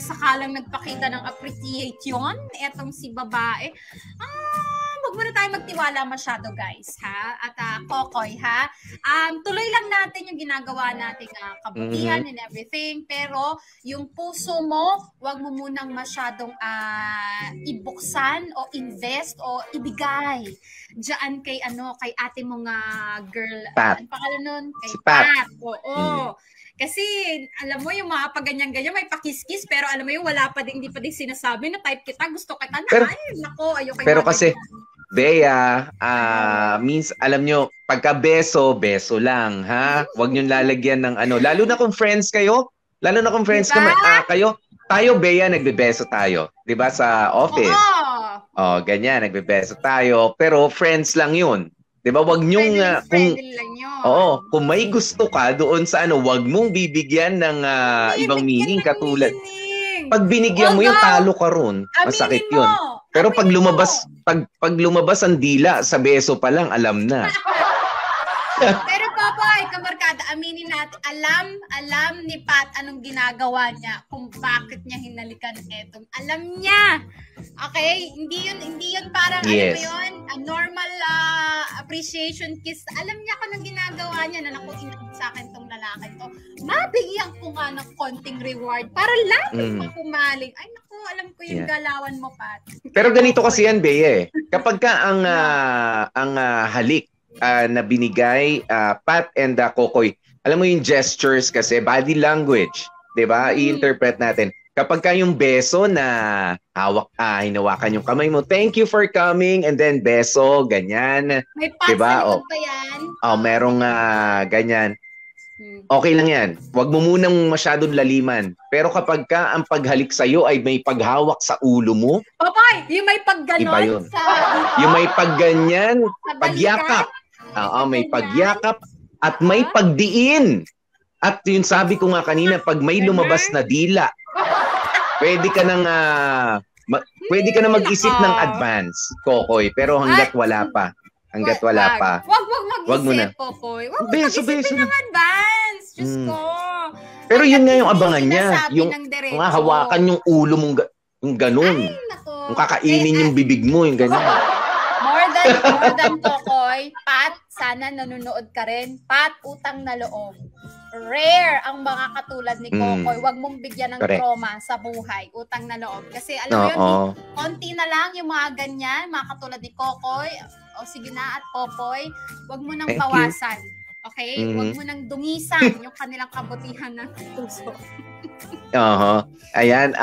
Speaker 10: sakalang nagpakita ng appreciation, etong si babae, wag muna tayo magtiwala masyado, guys, ha? At Kokoy, ha? Tuloy lang natin yung ginagawa nating kabutihan and everything, pero yung puso mo, wag mo munang masyadong ibuksan o invest o ibigay diyan kay ate mong girl.
Speaker 3: Pat.
Speaker 10: Ano pangalan nun? Kay
Speaker 3: Si Pat.
Speaker 10: Oo. Kasi, alam mo, yung mga pag-ganyan-ganyan, may pakiskis, pero alam mo yung hindi pa din sinasabi na type kita, gusto kita na, ayoko.
Speaker 3: Pero kasi, Bea, alam nyo, pagka beso lang, ha? Huwag nyo lalagyan ng lalo na kung friends kayo, kayo, tayo, Bea, nagbebeso tayo. Diba sa office? Ganyan, nagbebeso tayo, pero friends lang yun. Diba, wag nyong kung may gusto ka doon sa wag mong bibigyan ng ibang meaning katulad. Pag binigyan mo yung talo ka ron, masakit yun. Pero pag lumabas ang dila sa beso pa lang, alam na.
Speaker 10: Pero Popoy, kamarkada, aminin natin, alam ni Pat anong ginagawa niya, kung bakit niya hinalikan etong. Alam niya. Okay? Hindi yun parang,
Speaker 3: yes,
Speaker 10: alam mo yun, a normal appreciation kiss. Alam niya kung anong ginagawa niya na sa akin tong lalaki to. Mabigyan ko nga ng konting reward para lang makumaling. Ay, naku, alam ko yung galawan mo, Pat.
Speaker 3: Pero ganito kasi yan, Bea. Kapag ka ang halik na binigay, Pat and Kokoy, alam mo yung gestures kasi, body language, diba? I-interpret natin. Kapag ka yung beso na hinawakan yung kamay mo, thank you for coming, and then beso, ganyan.
Speaker 10: May pat
Speaker 3: diba?
Speaker 10: sa likod pa yan.
Speaker 3: Merong ganyan. Okay lang yan. Huwag mo munang masyadong laliman. Pero kapag ka ang paghalik sa'yo ay may paghawak sa ulo mo,
Speaker 10: Popoy, yung may pagganon
Speaker 3: iba yun.
Speaker 10: sa
Speaker 3: yung may pagganyan, pagyakap. May pagyakap at may pagdiin. At yun sabi ko nga kanina, pag may lumabas na dila, pwede ka nang mag-isip ng advance, Kokoy, pero hangga't wala pa.
Speaker 10: Wag mo na. Popoy. Wag mo mag-isip ng advance. Diyos ko.
Speaker 3: Pero yun nga yung abangan niya. Yung hawakan yung ulo mong yung ganun. Yung kakainin yung bibig mo, yung ganun.
Speaker 10: More than Kokoy, Pat, sana nanonood ka rin. Pat, utang na loob. Rare ang mga katulad ni Kokoy. Huwag mong bigyan ng trauma sa buhay. Utang na loob. Kasi alam mo yun, konti na lang yung mga ganyan, mga katulad ni Kokoy. O sige na, at Popoy, huwag mo nang bawasan. Okay? Huwag mo nang dungisan yung kanilang kabutihan ng puso.
Speaker 3: Ayan,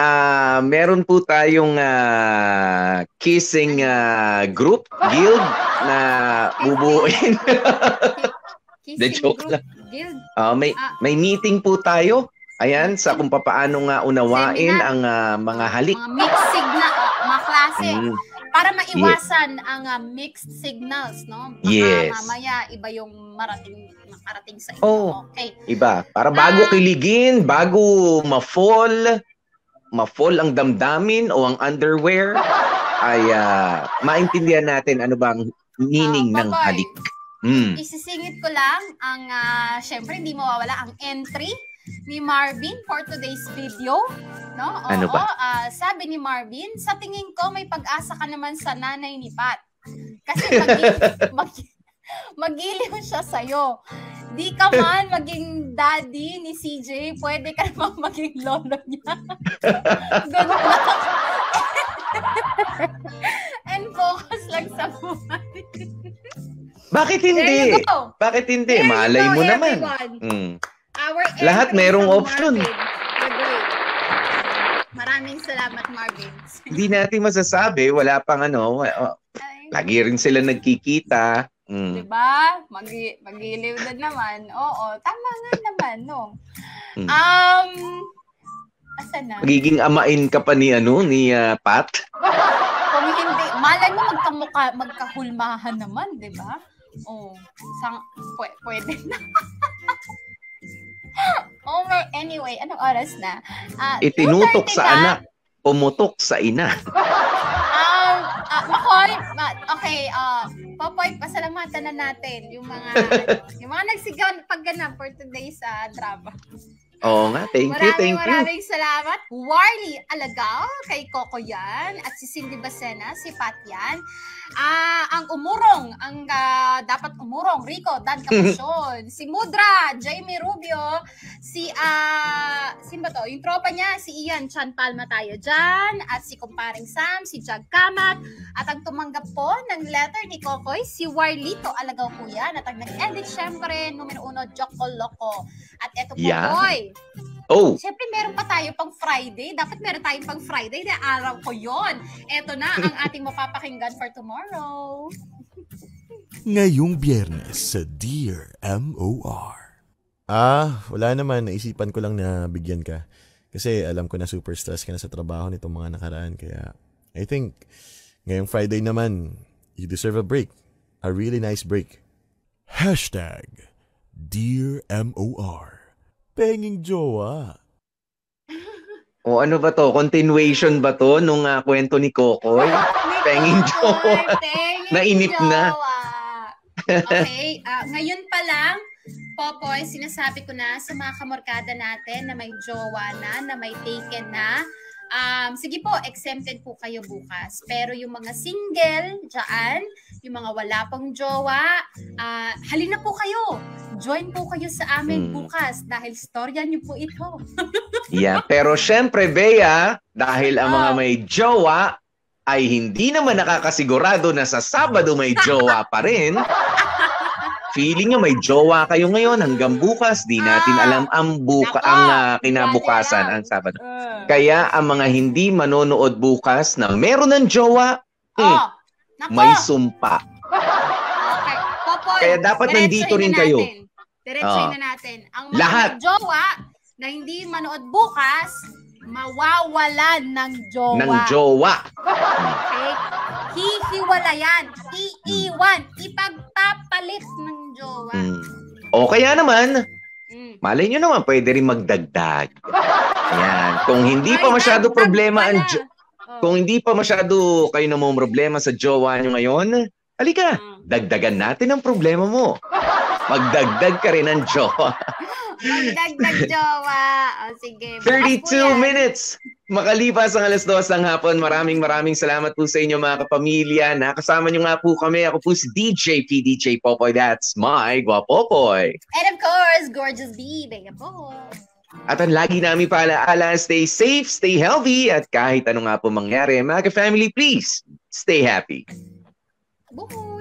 Speaker 3: meron po tayong kissing group, guild na bubuuin. The joke lang.
Speaker 10: Guild.
Speaker 3: May meeting po tayo. Ayan, sa kung paano nga unawain ang mga halik.
Speaker 10: Mga mixed signal, mga klase. Para maiwasan ang mixed signals, no? Baka mamaya iba yung makarating sa inyo. Okay.
Speaker 3: Iba. Para bago kiligin, bago ma-fall ang damdamin o ang underwear, ay maintindihan natin ano bang meaning ng halik.
Speaker 10: Isisingit ko lang ang, syempre hindi mawawala ang entry ni Marvin for today's video, no?
Speaker 3: Ano ba?
Speaker 10: Sabi ni Marvin, sa tingin ko may pag-asa ka naman sa nanay ni Pat. Kasi magiliw siya sa'yo. Di ka man maging daddy ni CJ, pwede ka naman maging lolo niya. Ganun lang. And focus lang sa buhay.
Speaker 3: Bakit hindi? Bakit hindi? Malay mo naman. Lahat merong option.
Speaker 10: Maraming salamat, Marvin.
Speaker 3: Hindi natin masasabi, wala pang lagi rin sila nagkikita.
Speaker 10: Diba? Magiliw na naman. Oo, tama nga naman, no? Asan na?
Speaker 3: Magiging amain ka pa ni Pat?
Speaker 10: Kung hindi, malay mo magkahulmahan naman, diba? Pwede na. Anyway, anong oras na?
Speaker 3: Itinutok sa anak, pumutok sa ina.
Speaker 10: Makoy, okay, Popoy, pasalamatan na natin yung mga nagsigaw pagganap for today's drama.
Speaker 3: Oo nga, thank you.
Speaker 10: Maraming salamat. Warly Alagao, kay Coco yan, at si Cindy Bacena, si Pat yan. Ang umurong, dapat umurong, Rico, Dan Capasyon, si Mudra, Jamie Rubio, sino ba to? Yung tropa niya, si Ian Chan Palma tayo dyan, at si Kumparing Sam, si Jag Kamat, at ang tumanggap po ng letter ni Kokoy, si Warlito Alagao po yan, at ang nag-edit syempre, numero 1, Joko Loco. At eto po, boy. Siyempre, meron pa tayo pang Friday. Dapat meron tayong pang Friday na araw ko yon. Eto na ang ating mapapakinggan for tomorrow.
Speaker 2: Ngayong Biyernes sa Dear MOR. Wala naman. Naisipan ko lang na bigyan ka. Kasi alam ko na super stress ka na sa trabaho nitong mga nakaraan. Kaya I think ngayong Friday naman, you deserve a break. A really nice break. Hashtag Dear MOR. Penging jowa.
Speaker 3: Ano ba to? Continuation ba to nung kwento ni Kokoy? Penging jowa. Nainip na.
Speaker 10: Okay, ngayon pa lang, Popoy, sinasabi ko na sa mga kamorkada natin na may jowa na may taken na. Sige po, exempted po kayo bukas. Pero yung mga single dyan, yung mga wala pang jowa, halina po kayo. Join po kayo sa amin bukas dahil storya niyo po ito.
Speaker 3: Pero syempre, Bea, dahil ang mga may jowa ay hindi naman nakakasigurado na sa Sabado may jowa pa rin. Feeling nyo may jowa kayo ngayon hanggang bukas, di natin alam ang kinabukasan, ang Sabado. Kaya ang mga hindi manonood bukas na meron ng jowa, may sumpa.
Speaker 10: Okay. Popoy,
Speaker 3: kaya dapat nandito rin kayo.
Speaker 10: Diretsuhin na natin. Ang mga
Speaker 3: lahat
Speaker 10: jowa na hindi manood bukas, mawawalan ng jowa.
Speaker 3: Ng jowa.
Speaker 10: Okay? Hihiwalayan. Iiwan. Ipagpapalit ng jowa.
Speaker 3: O kaya naman, malay nyo naman, pwede rin magdagdag. Ayan. Kung hindi pa masyado problema kung hindi pa masyado kayo namang problema sa jowa nyo ngayon, halika, dagdagan natin ang problema mo. Magdagdag ka rin ng jowa.
Speaker 10: Magdagdag jowa. O sige.
Speaker 3: 32 minutes. Makalipas ang 2:00 ng hapon. Maraming salamat po sa inyo mga kapamilya. Nakasama nyo nga po kami. Ako po si DJ PDJ Popoy. That's my Guapopoy.
Speaker 10: And of course, Gorgeous B. Bega po.
Speaker 3: At ang lagi namin paalaala, stay safe, stay healthy, at kahit ano nga po mangyari, mga ka-family, please, stay happy.
Speaker 10: Buho.